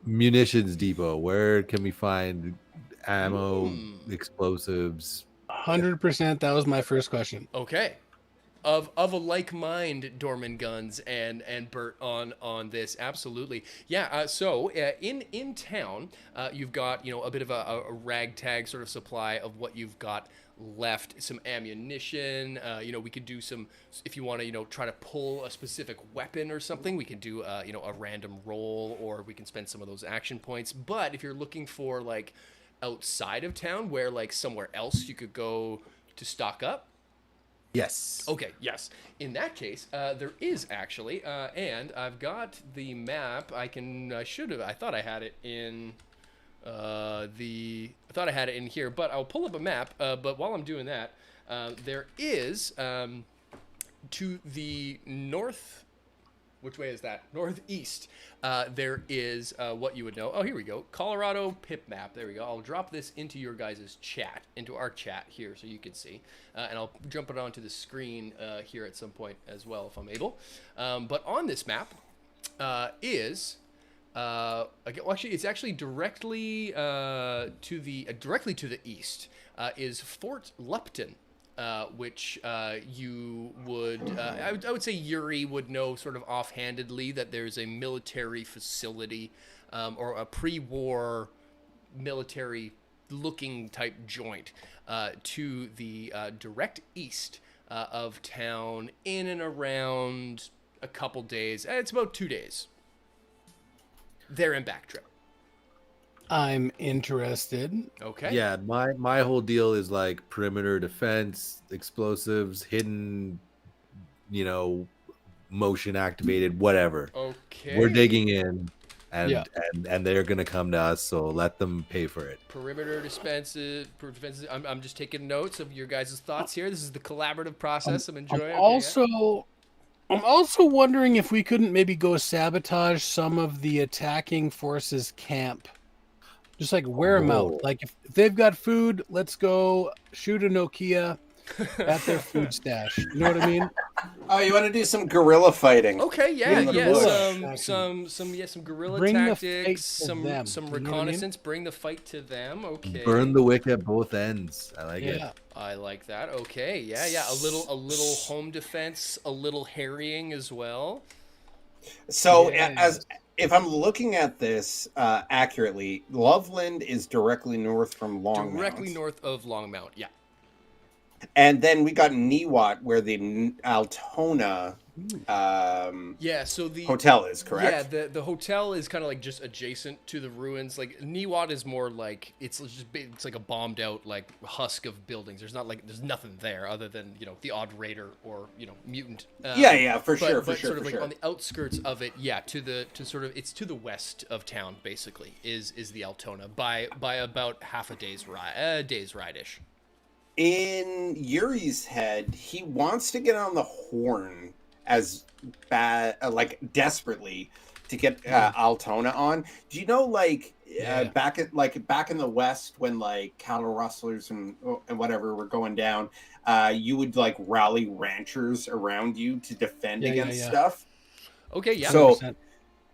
munitions depot? Where can we find ammo, explosives? 100%. That was my first question. Okay. Of a like mind, Dorman Guns and Bert on this, absolutely. Yeah. So in town, you've got a bit of a ragtag sort of supply of what you've got left. Some ammunition. We could do some, if you want to try to pull a specific weapon or something. We can do a random roll, or we can spend some of those action points. But if you're looking for like outside of town, where like somewhere else you could go to stock up. Yes. Okay, yes. In that case, there is actually, and I've got the map. I thought I had it in here, but I'll pull up a map. But while I'm doing that, there is to the north. Which way is that? Northeast. There is what you would know. Oh, here we go. Colorado pip map. There we go. I'll drop this into your guys' chat, into our chat here, so you can see. And I'll jump it onto the screen here at some point as well, if I'm able. But on this map is... actually, it's actually directly to the east is Fort Lupton. Which you would, I would say Yuri would know sort of offhandedly that there's a military facility or a pre-war military-looking type joint to the direct east of town, in and around a couple days. It's about 2 days. There and back trip. I'm interested. Okay. Yeah, my whole deal is like perimeter defense, explosives, hidden, motion activated, whatever. Okay. We're digging in, and they're gonna come to us, so let them pay for it. Perimeter defenses. I'm just taking notes of your guys' thoughts here. This is the collaborative process. I'm enjoying. I'm also wondering if we couldn't maybe go sabotage some of the attacking forces' camp. Just like wear them out. Like if they've got food, let's go shoot a Nokia at their food stash. You know what I mean? Oh, you want to do some guerrilla fighting? Okay, some guerrilla tactics, some reconnaissance. Bring the fight to them. Okay. Burn the wick at both ends. I like it. I like that. Okay, yeah. A little home defense, a little harrying as well. So if I'm looking at this accurately, Loveland is directly north from Longmount. Directly north of Longmount, yeah. And then we got Niwot, where the Altona hotel is, correct? Yeah, the hotel is kind of like just adjacent to the ruins. Like Niwot is more like it's like a bombed out like husk of buildings. There's nothing there other than the odd raider or mutant. For sure. Like on the outskirts of it, it's to the west of town basically is the Altona by about half a day's ride-ish. In Yuri's head, he wants to get on the horn as bad, desperately to get Altona on. Do you know, Yeah. back in the West when like cattle rustlers and whatever were going down, you would like rally ranchers around you to defend against stuff. Okay, yeah. So 100%.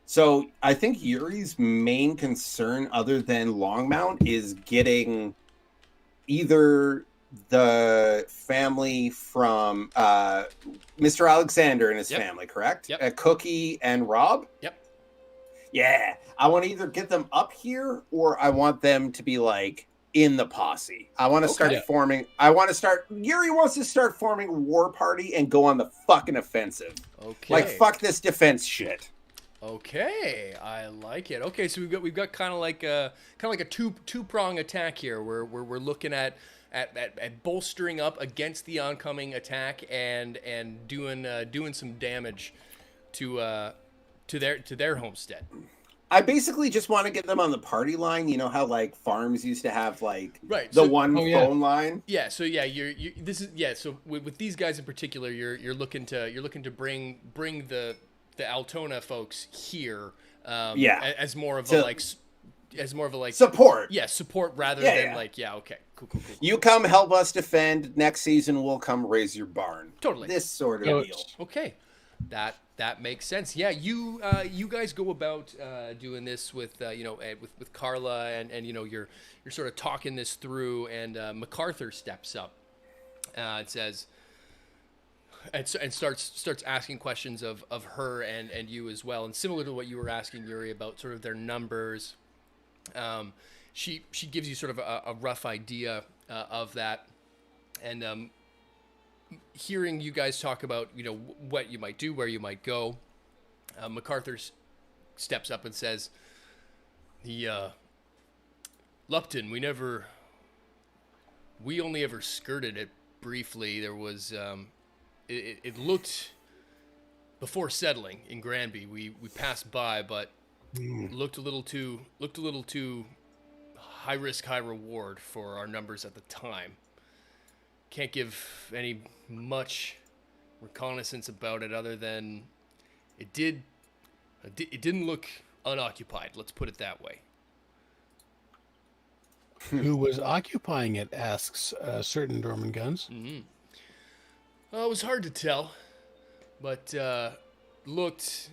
so I think Yuri's main concern, other than Longmount, is getting either the family from Mr. Alexander and his family, correct? Yep. Cookie and Rob? Yep. Yeah. I want to either get them up here or I want them to be like in the posse. I want to start forming. Yuri wants to start forming a war party and go on the fucking offensive. Okay. Like, fuck this defense shit. Okay, I like it. Okay, so we've got kind of like a two-prong attack here, where we're looking at bolstering up against the oncoming attack and doing some damage to their homestead. I basically just want to get them on the party line. You know how like farms used to have like so, phone line. Yeah. So yeah, So with these guys in particular, you're looking to bring the Altona folks here. As more of a support. Yeah, support rather than like okay, cool. You come help us defend. Next season we'll come raise your barn. Totally. This sort of deal. Okay, that makes sense. Yeah, you guys go about doing this with with Carla and you're sort of talking this through, and MacArthur steps up and says and starts asking questions of her and you as well, and similar to what you were asking Yuri about sort of their numbers. She gives you sort of a rough idea of that, and hearing you guys talk about what you might do, where you might go, MacArthur steps up and says, "The Lupton, we only ever skirted it briefly. There was it looked, before settling in Granby, we passed by, but looked a little too high risk, high reward for our numbers at the time. Can't give any much reconnaissance about it, other than it didn't look unoccupied. Let's put it that way." Who was occupying it? Asks certain Dorman Guns. Mm-hmm. Well, it was hard to tell, but looked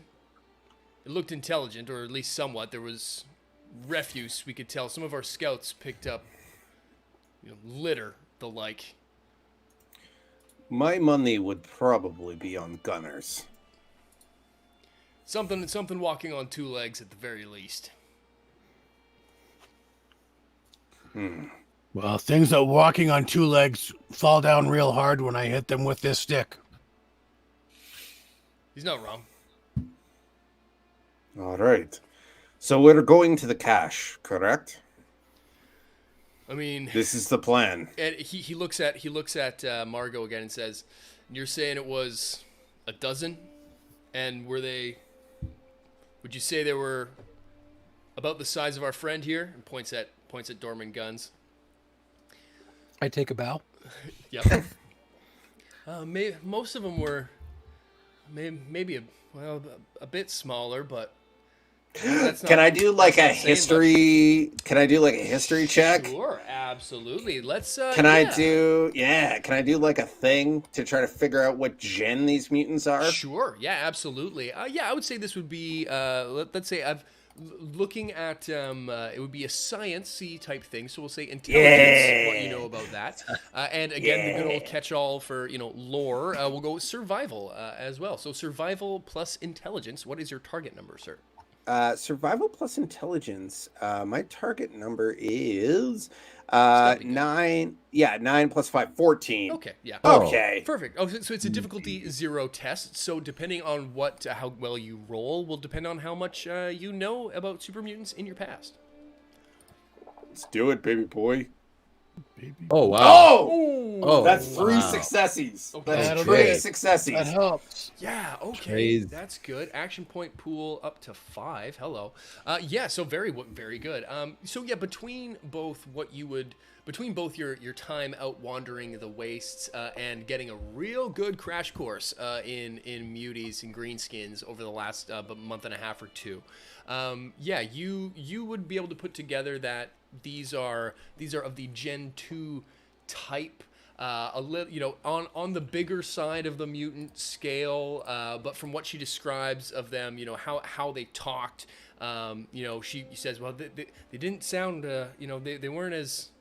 intelligent, or at least somewhat. There was refuse, we could tell. Some of our scouts picked up litter, the like. My money would probably be on gunners. Something walking on two legs at the very least. Well, things that walking on two legs fall down real hard when I hit them with this stick. He's not wrong. All right. So we're going to the cache, correct? I mean, this is the plan. And he looks at Margot again and says, "You're saying it was a dozen, and would you say they were about the size of our friend here?" And points at Dorman Guns. I take a bow. Yep. Most of them were maybe a bit smaller, but Can I do like a history check? Sure, absolutely. Let's Can I do like a thing to try to figure out what gen these mutants are? Sure. Yeah, absolutely. I would say this would be let's say I've looking at it would be a science-y type thing, so we'll say intelligence, what you know about that, and again the good old catch-all for lore, we'll go with survival as well. So survival plus intelligence. What is your target number, sir? Survival plus intelligence. My target number is 9. Yeah, 9 plus 5, 14. Okay, yeah. Okay. Perfect. Oh, so it's a difficulty 0 test. So depending on how well you roll will depend on how much you know about super mutants in your past. Let's do it, baby boy. Oh wow! Oh, that's three wow. successes. Okay. That's That'll three do it. successes. That helps. Yeah, okay, Trades. that's good. Action point pool up to 5. Hello. Yeah, so very good. So yeah, between both your time out wandering the wastes and getting a real good crash course in muties and greenskins over the last month and a half or two, yeah, you would be able to put together that these are of the Gen 2 type. A little, on the bigger side of the mutant scale, but from what she describes of them, how they talked, she says, well, they didn't sound, they weren't as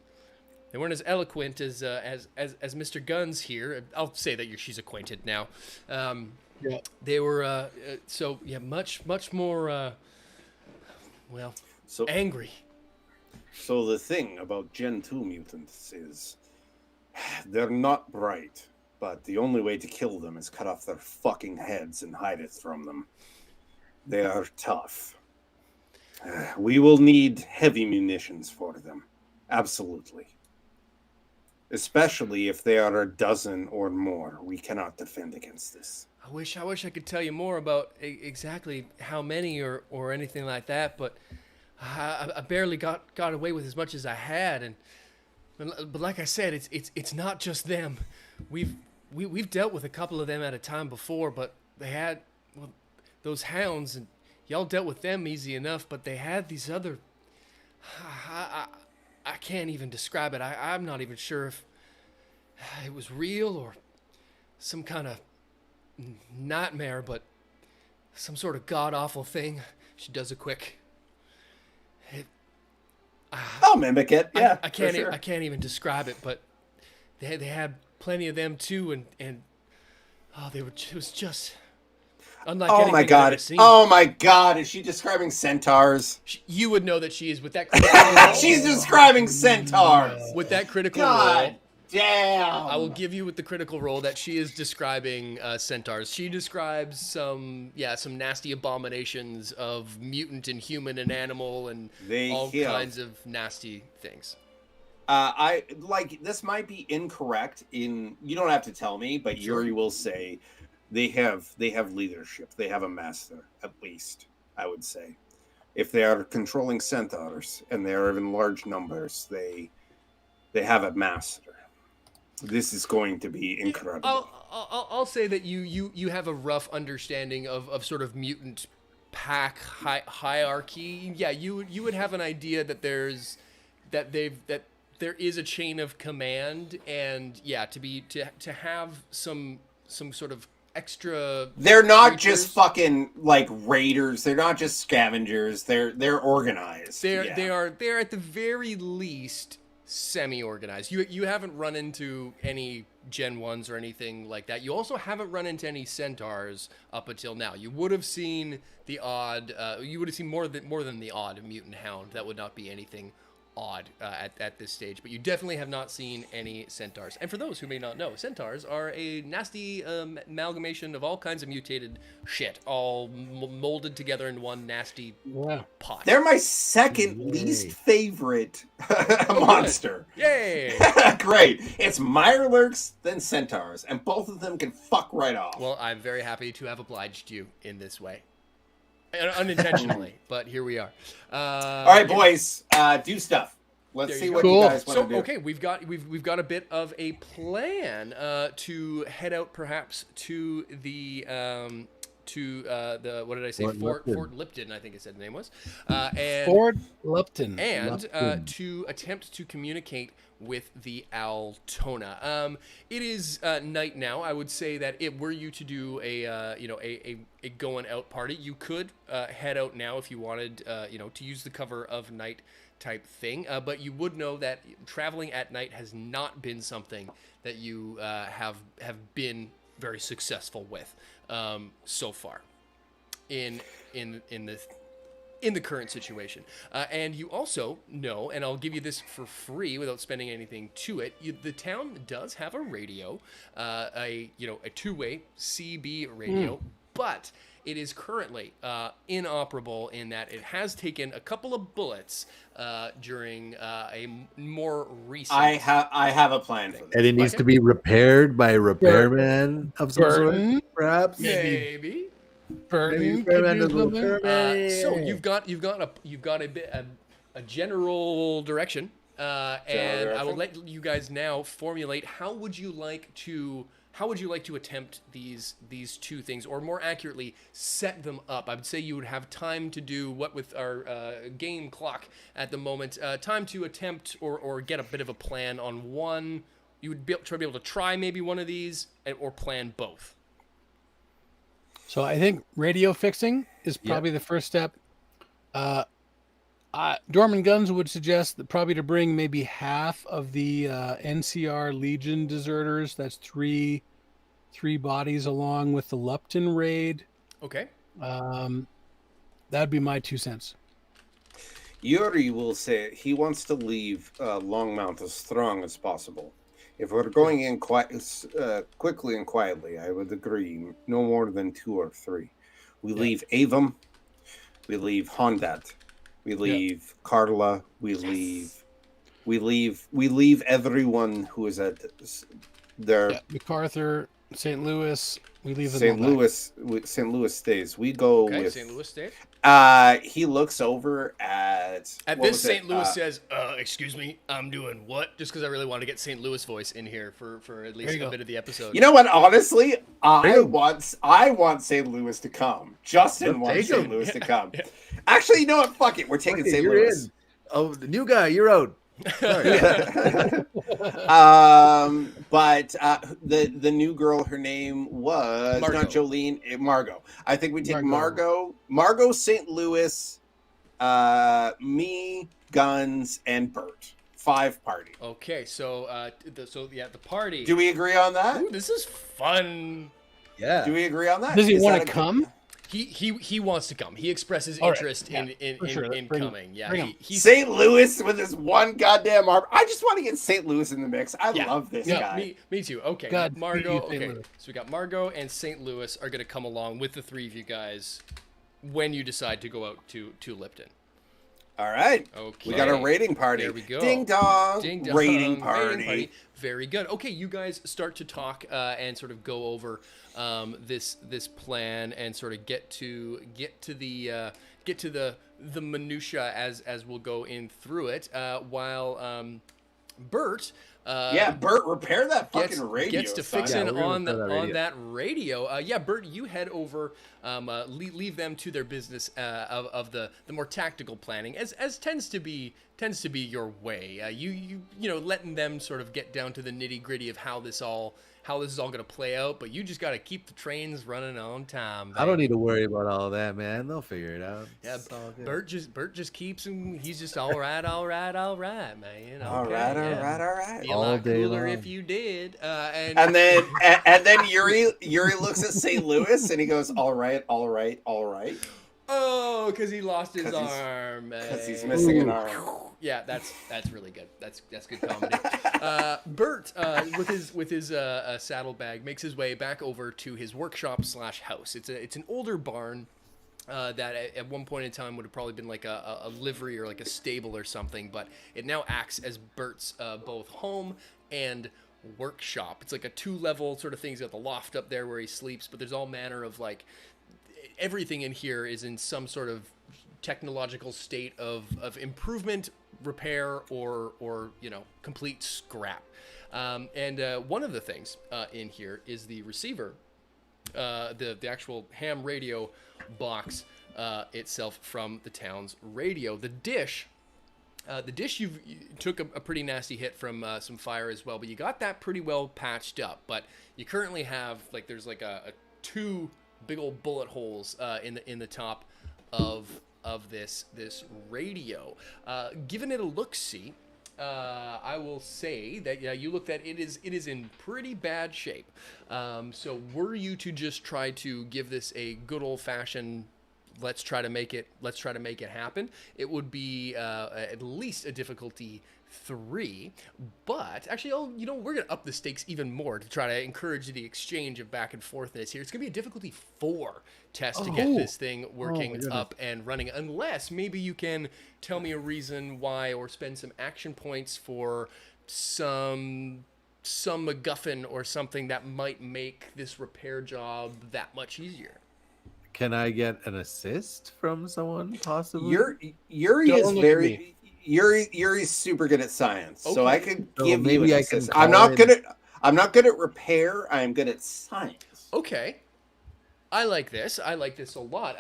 eloquent as Mr. Guns here. I'll say that she's acquainted now. Yeah. They were much more So, angry. so the thing about Gen 2 mutants is they're not bright, but the only way to kill them is cut off their fucking heads and hide it from them. They are tough. We will need heavy munitions for them. Absolutely. Especially if they are a dozen or more. We cannot defend against this. I wish I could tell you more about exactly how many or anything like that, but I barely got away with as much as I had, but like I said, it's not just them. We've dealt with a couple of them at a time before, but they had those hounds, and y'all dealt with them easy enough, but they had these other. I can't even describe it. I'm not even sure if it was real or some kind of nightmare, but some sort of god-awful thing. She does a quick. I'll mimic it. Yeah, I can't. for sure. I can't even describe it, but they had plenty of them too, and they were. It was just unlike anything I've ever seen. Oh my god! Is she describing centaurs? You would know that she is with that. Critical roll. She's describing centaurs. With that critical God roll. damn! I will give you with the critical roll that she is describing centaurs. She describes some nasty abominations of mutant and human and animal and all kinds of nasty things. I like this might be incorrect. You don't have to tell me, but Sure. Yuri will say they have leadership. They have a master, at least I would say. If they are controlling centaurs and they are in large numbers, they have a master. This is going to be incredible. I'll say that you have a rough understanding of sort of mutant pack hierarchy. Yeah, you would have an idea that there is a chain of command, and yeah, to have some sort of extra. They're not creatures. just fucking like raiders. They're not just scavengers. They're organized. They're at the very least semi-organized. You haven't run into any Gen 1s or anything like that. You also haven't run into any centaurs up until now. You would have seen the odd. You would have seen more than the odd mutant hound. That would not be anything odd at this stage, but you definitely have not seen any centaurs. And for those who may not know, centaurs are a nasty amalgamation of all kinds of mutated shit, all molded together in one nasty pot. They're my second least favorite monster. Yay! Great. It's Mirelurks, then centaurs, and both of them can fuck right off. Well, I'm very happy to have obliged you in this way. Unintentionally, but here we are. All right, boys, do stuff. Let's see what you guys want to do. Okay, we've got a bit of a plan to head out, perhaps to the what did I say? Fort Lipton, I think it said the name was. And Fort Lipton. And to attempt to communicate with the Altona. It is night now. I would say that were you to do a going out party, you could head out now if you wanted to use the cover of night type thing. But you would know that traveling at night has not been something that you have been very successful with so far in the current situation. And you also know, and I'll give you this for free without spending anything to it, the town does have a radio, a two-way CB radio, but it is currently inoperable in that it has taken a couple of bullets during a more recent. I have a plan for this. And it needs to be repaired by a repairman of some sort, perhaps. Maybe. Burton Maybe could do something. So you've got a general direction, and I will let you guys now formulate how would you like to attempt these two things, or more accurately, set them up. I would say you would have time to do what with our game clock at the moment, time to attempt or get a bit of a plan on one. You would be able to try maybe one of these, or plan both. So I think radio fixing is probably the first step. Dorman Guns would suggest that probably to bring maybe half of the NCR Legion deserters. That's three bodies along with the Lupton raid. Okay. That'd be my 2 cents. Yuri will say he wants to leave Longmount as strong as possible. If we're going in quickly and quietly, I would agree. No more than 2 or 3. We leave Avon. We leave Hondat. We leave Carla. We leave everyone who is at their MacArthur, St. Louis. We leave St. Louis. St. Louis stays. We go with St. Louis stays. He looks over at this. St. Louis says, "Excuse me, I'm doing what?" Just because I really want to get St. Louis voice in here for at least a bit of the episode. You know what? Honestly, I want St. Louis to come. Justin wants St. Louis to come. Yeah. Actually, you know what? Fuck it. We're taking St. Louis. In. Oh, the new guy, you're out. But the new girl, her name was not Jolene, Margot. I think we take Margot, St. Louis, me, Guns, and Bert. 5 party. Okay, so the party. Do we agree on that? Ooh, this is fun. Yeah. Do we agree on that? Does he want to come? He wants to come. He expresses interest in coming. Yeah. He's St. Louis with his one goddamn arm. I just want to get St. Louis in the mix. I love this guy. Me too. Okay. Margot. Okay. So we got Margot and St. Louis are going to come along with the 3 of you guys when you decide to go out to Lipton. All right. Okay. We got a raiding party. There we go. Ding dong. Ding dong. Raiding party. Very good. Okay, you guys start to talk and sort of go over this plan and sort of get to the minutia as we'll go in through it. While Bert. Bert, repair that fucking radio. Gets to fix in on that radio. Bert, you head over, leave them to their business of the more tactical planning, as tends to be your way. You letting them sort of get down to the nitty gritty of how this is all going to play out, but you just got to keep the trains running on time. Baby. I don't need to worry about all that, man. They'll figure it out. Yeah, Bert just keeps him. He's just all right, man. Okay, all right. Be a lot cooler if you did. And then Yuri looks at St. Louis and he goes, all right. Oh, because he lost his arm. Because he's missing an arm. Yeah, that's really good. That's good comedy. Bert, with his saddlebag, makes his way back over to his workshop / house. It's an older barn that at one point in time would have probably been like a livery or like a stable or something, but it now acts as Bert's both home and workshop. It's like a 2-level sort of thing. He's got the loft up there where he sleeps, but there's all manner of like everything in here is in some sort of technological state of improvement, repair, or complete scrap. And one of the things in here is the receiver, the actual ham radio box itself from the town's radio. The dish you took a pretty nasty hit from some fire as well, but you got that pretty well patched up. But you currently have there's a 2 big old bullet holes in the top of this radio. Given it a look-see, I will say that you looked at it is in pretty bad shape. So were you to just try to give this a good old-fashioned let's try to make it happen. It would be at least a difficulty 3, but actually, we're gonna up the stakes even more to try to encourage the exchange of back and forthness here. It's gonna be a difficulty 4 test to get this thing working up and running, unless maybe you can tell me a reason why, or spend some action points for some MacGuffin or something that might make this repair job that much easier. Can I get an assist from someone possibly? Yuri's super good at science, so I could give you an assist. I'm not good at repair. I'm good at science. Okay, I like this a lot.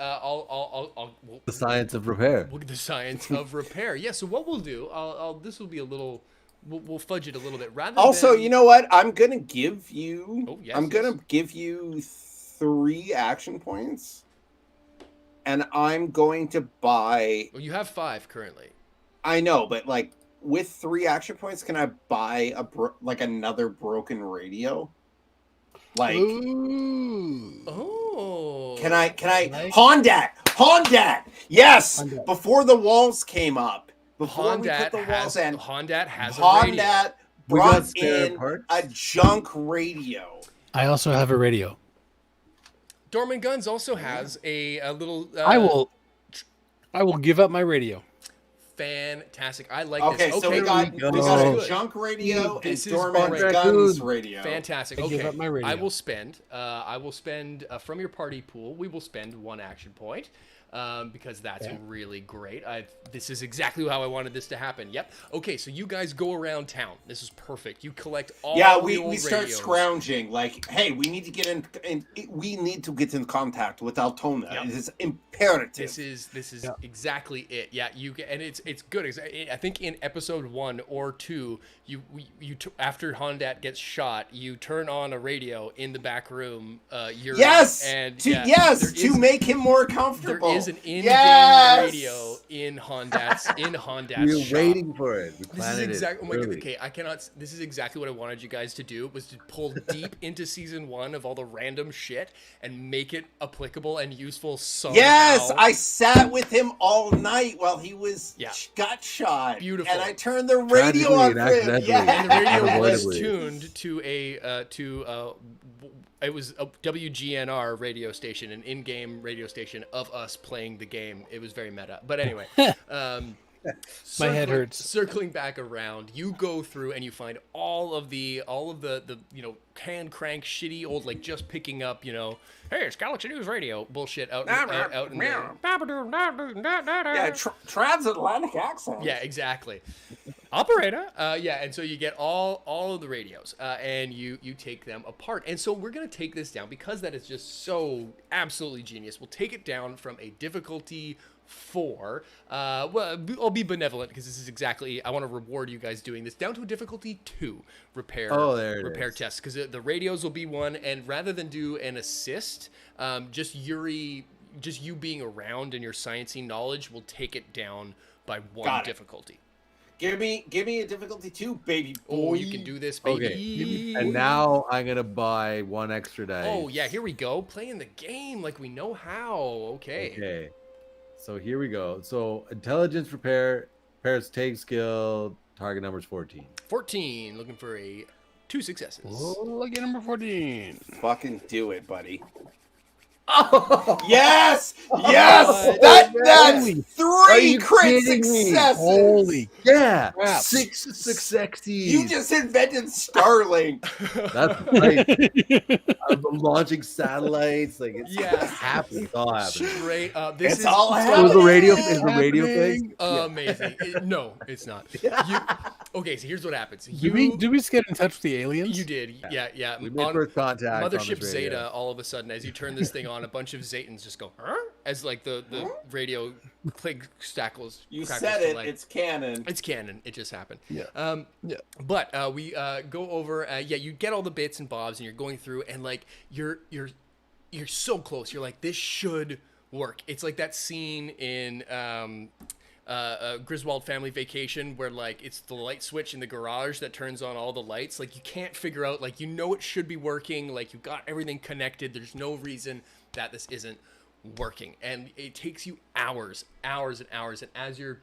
The science of repair. The science of repair. Yeah. So what we'll do, this will be a little. We'll fudge it a little bit. You know what? I'm gonna give you. Gonna give you 3 action points, and I'm going to buy. Well, you have 5 currently. I know, but like with 3 action points, can I buy another broken radio? Like, oh, can I Hondat? Yes, Hondat. Before the walls came up, before we put the walls in, Hondat has a radio. Hondat brought in a junk radio. I also have a radio. Dorman Guns also has a little. I will give up my radio. Fantastic. I like this. Okay, so we got a junk radio and Dormant Guns radio. Fantastic. Okay, I will spend from your party pool. We will spend 1 action point. Because that's really great. This is exactly how I wanted this to happen. Yep. Okay, so you guys go around town. This is perfect. You collect all the old we start scrounging. Like, hey, we need to get in contact with Altona. Yep. It is imperative. This is exactly it. Yeah, you get, and it's good. I think in episode 1 or 2, you after Hondat gets shot, you turn on a radio in the back room. To make him more comfortable. There is an in-game radio in Hondat's We're waiting for it. This is exactly. Oh my god. Okay, I cannot. This is exactly what I wanted you guys to do. Was to pull deep into season 1 of all the random shit and make it applicable and useful somehow. Yes, I sat with him all night while he got shot. Beautiful. And I turned the radio on for him. Yeah. And the radio was tuned to it was a WGNR radio station, an in-game radio station of us playing the game. It was very meta. But anyway, my head hurts. Circling back around, you go through and you find all of the hand crank shitty old, like, just picking up, hey, it's Galaxy News Radio bullshit out in there. Yeah, transatlantic accent. Yeah, exactly. Operator. And so you get all of the radios, and you take them apart. And so we're going to take this down, because that is just so absolutely genius. We'll take it down from a difficulty 4. I'll be benevolent, because this is exactly, I want to reward you guys doing this, down to a difficulty 2 repair test, because the radios will be 1, and rather than do an assist, just you being around and your sciencey knowledge will take it down by 1 difficulty. Give me a difficulty 2, baby boy. Oh, you can do this, baby. Okay. And now I'm gonna buy 1 extra dice. Oh yeah, here we go. Playing the game like we know how. Okay. So here we go. So intelligence repairs take skill. Target number is 14. 14. Looking for 2 successes. Oh, look at number 14. Fucking do it, buddy. Oh, yes! That's 3 crit successes. Holy crap. 6 successes. You just invented Starlink. That's right. I'm launching satellites. Like, it's happening. It's all happening. Straight up. It's all happening. Is the radio thing? Amazing. No, it's not. Okay, so here's what happens. Did we just get in touch with the aliens? You did. Yeah. We made first contact. Mothership Zeta, all of a sudden, as you turn this thing on, a bunch of Zetans just go, huh? As like the radio click stackles. You said it. It's canon. It's canon. It just happened. Yeah. But we go over. You get all the bits and bobs, and you're going through, and like you're so close. You're like, this should work. It's like that scene in Griswold Family Vacation where like it's the light switch in the garage that turns on all the lights. Like you can't figure out, like, it should be working. Like you got everything connected. There's no reason that this isn't working, and it takes you hours and hours, and as you're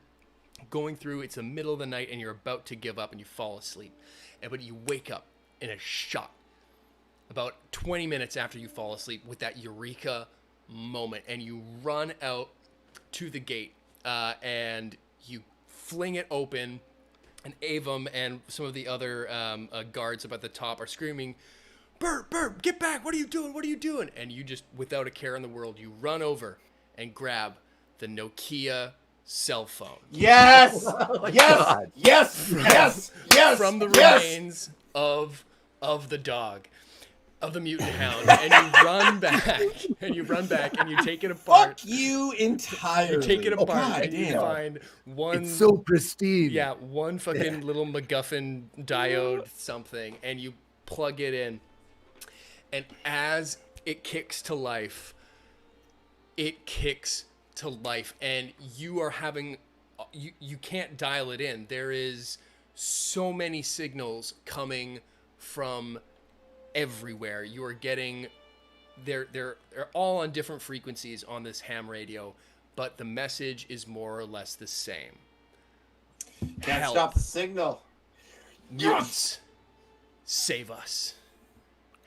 going through, it's the middle of the night and you're about to give up and you fall asleep, but you wake up in a shot about 20 minutes after you fall asleep with that eureka moment, and you run out to the gate and you fling it open, and Avum and some of the other guards up at the top are screaming, Bert, get back, what are you doing? And you just, without a care in the world, you run over and grab the Nokia cell phone. Yes! Yes! From the remains of the dog, of the mutant hound, and you run back, and you take it apart. Fuck you entirely. You take it apart, God, and you find one. It's so pristine. Yeah, one fucking little MacGuffin diode something, and you plug it in, and as it kicks to life, and you are having, you can't dial it in. There is so many signals coming from everywhere. You are getting, they're all on different frequencies on this ham radio, but the message is more or less the same. Can't Help. stop the signal. Mutants, save us.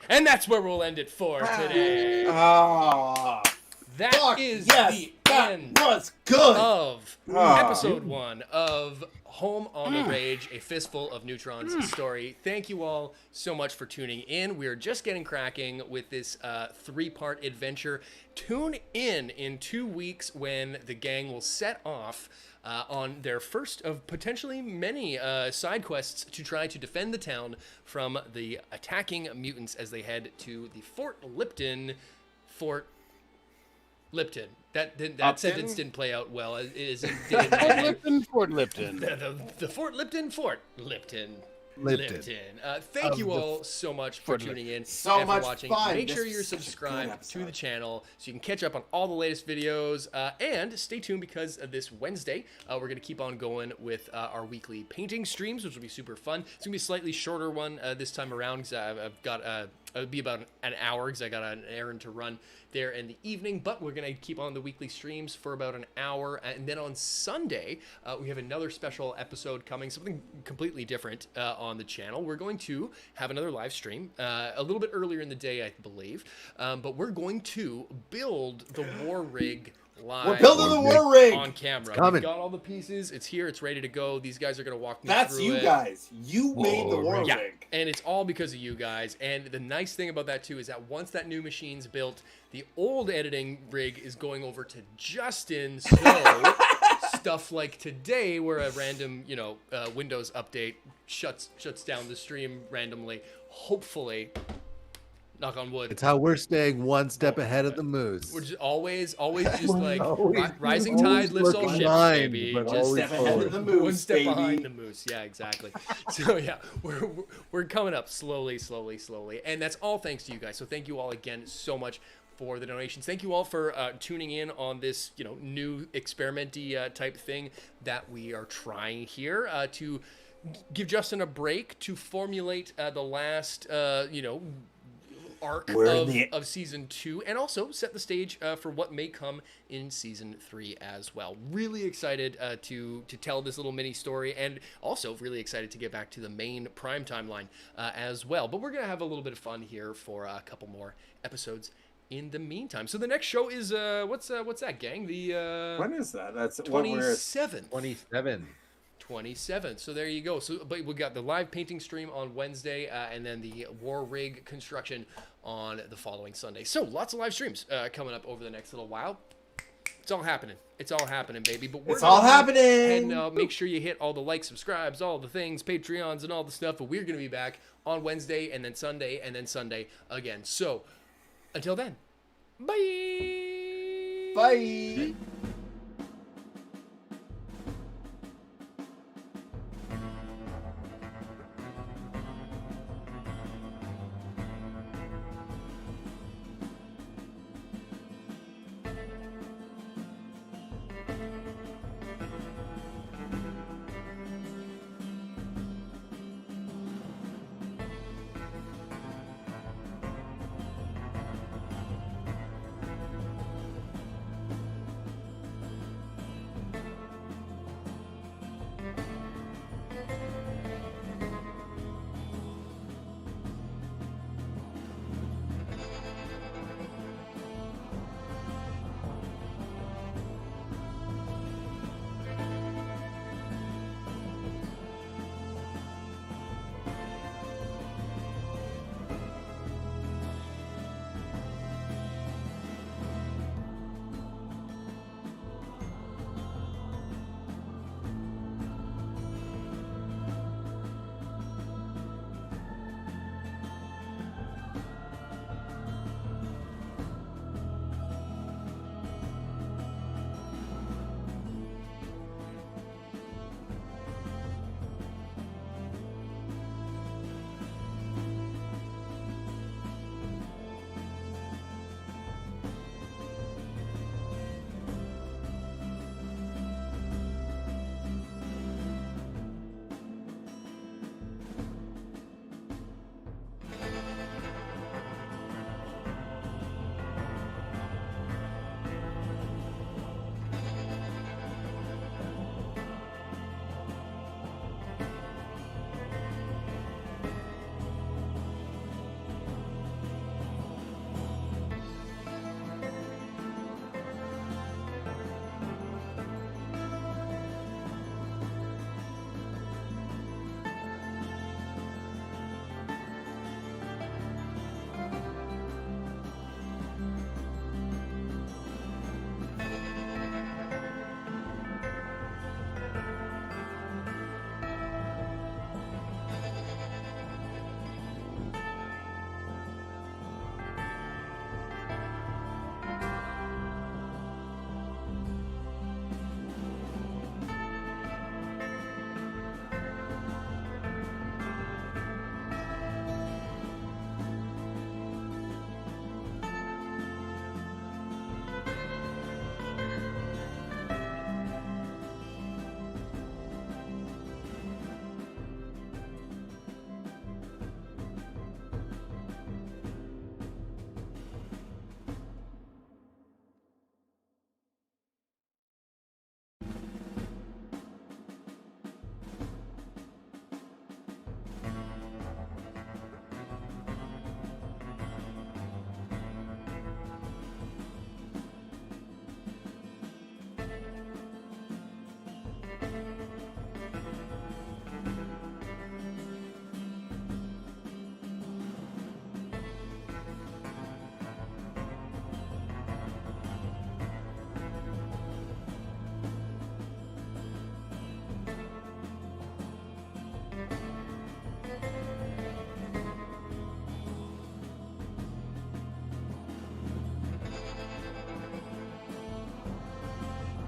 And that's where we'll end it for today. Oh, That fuck, is yes, the that end was good. of Ah. episode 1 of Home on the Rage, a Fistful of Neutrons story. Thank you all so much for tuning in. We're just getting cracking with this 3-part adventure. Tune in 2 weeks when the gang will set off on their first of potentially many side quests to try to defend the town from the attacking mutants as they head to the Fort Lipton. That Upton? sentence didn't play out well. It is Fort Lipton. the Fort Lipton. Lipton. Thank you all so much for Fort tuning in So and much for watching. fun. Make This sure is you're such a good subscribed to episode. the channel so you can catch up on all the latest videos. And stay tuned because this Wednesday, we're going to keep on going with our weekly painting streams, which will be super fun. It's going to be a slightly shorter one this time around because I've got it'll be about an hour because I got an errand to run there in the evening, but we're going to keep on the weekly streams for about an hour. And then on Sunday, we have another special episode coming, something completely different on the channel. We're going to have another live stream a little bit earlier in the day, I believe, but we're going to build the war rig live. We're building the war rig on camera. coming. We've got all the pieces. It's here. It's ready to go. These guys are going to walk me That's through you it. guys. You made the war Yeah, rig. and it's all because of you guys. And the nice thing about that too is that once that new machine's built, the old editing rig is going over to Justin. So stuff like today, where a random, Windows update shuts down the stream randomly. Hopefully, knock on wood. It's how we're staying one step ahead of the moose. We're just always just like Always- rising always tide lifts all looking ships, behind, baby. but Just always Step ahead of the moose, one step baby. behind the moose. Yeah, exactly. So yeah, we're coming up slowly, and that's all thanks to you guys. So thank you all again so much for the donations. Thank you all for tuning in on this new experimenty type thing that we are trying here to give Justin a break to formulate the last arc of season 2, and also set the stage for what may come in season 3 as well. Really excited to tell this little mini story, and also really excited to get back to the main prime timeline as well. But we're gonna have a little bit of fun here for a couple more episodes in the meantime. So the next show is what's that, gang? The When is that? That's what we're 27th. 27. So there you go. So, but we got the live painting stream on Wednesday, and then the war rig construction on the following Sunday. So lots of live streams coming up over the next little while. It's all happening. It's all happening, baby. But we're It's all happening. And make sure you hit all the likes, subscribes, all the things, Patreons, and all the stuff. But we're going to be back on Wednesday, and then Sunday, and then Sunday again. So until then, bye. Bye.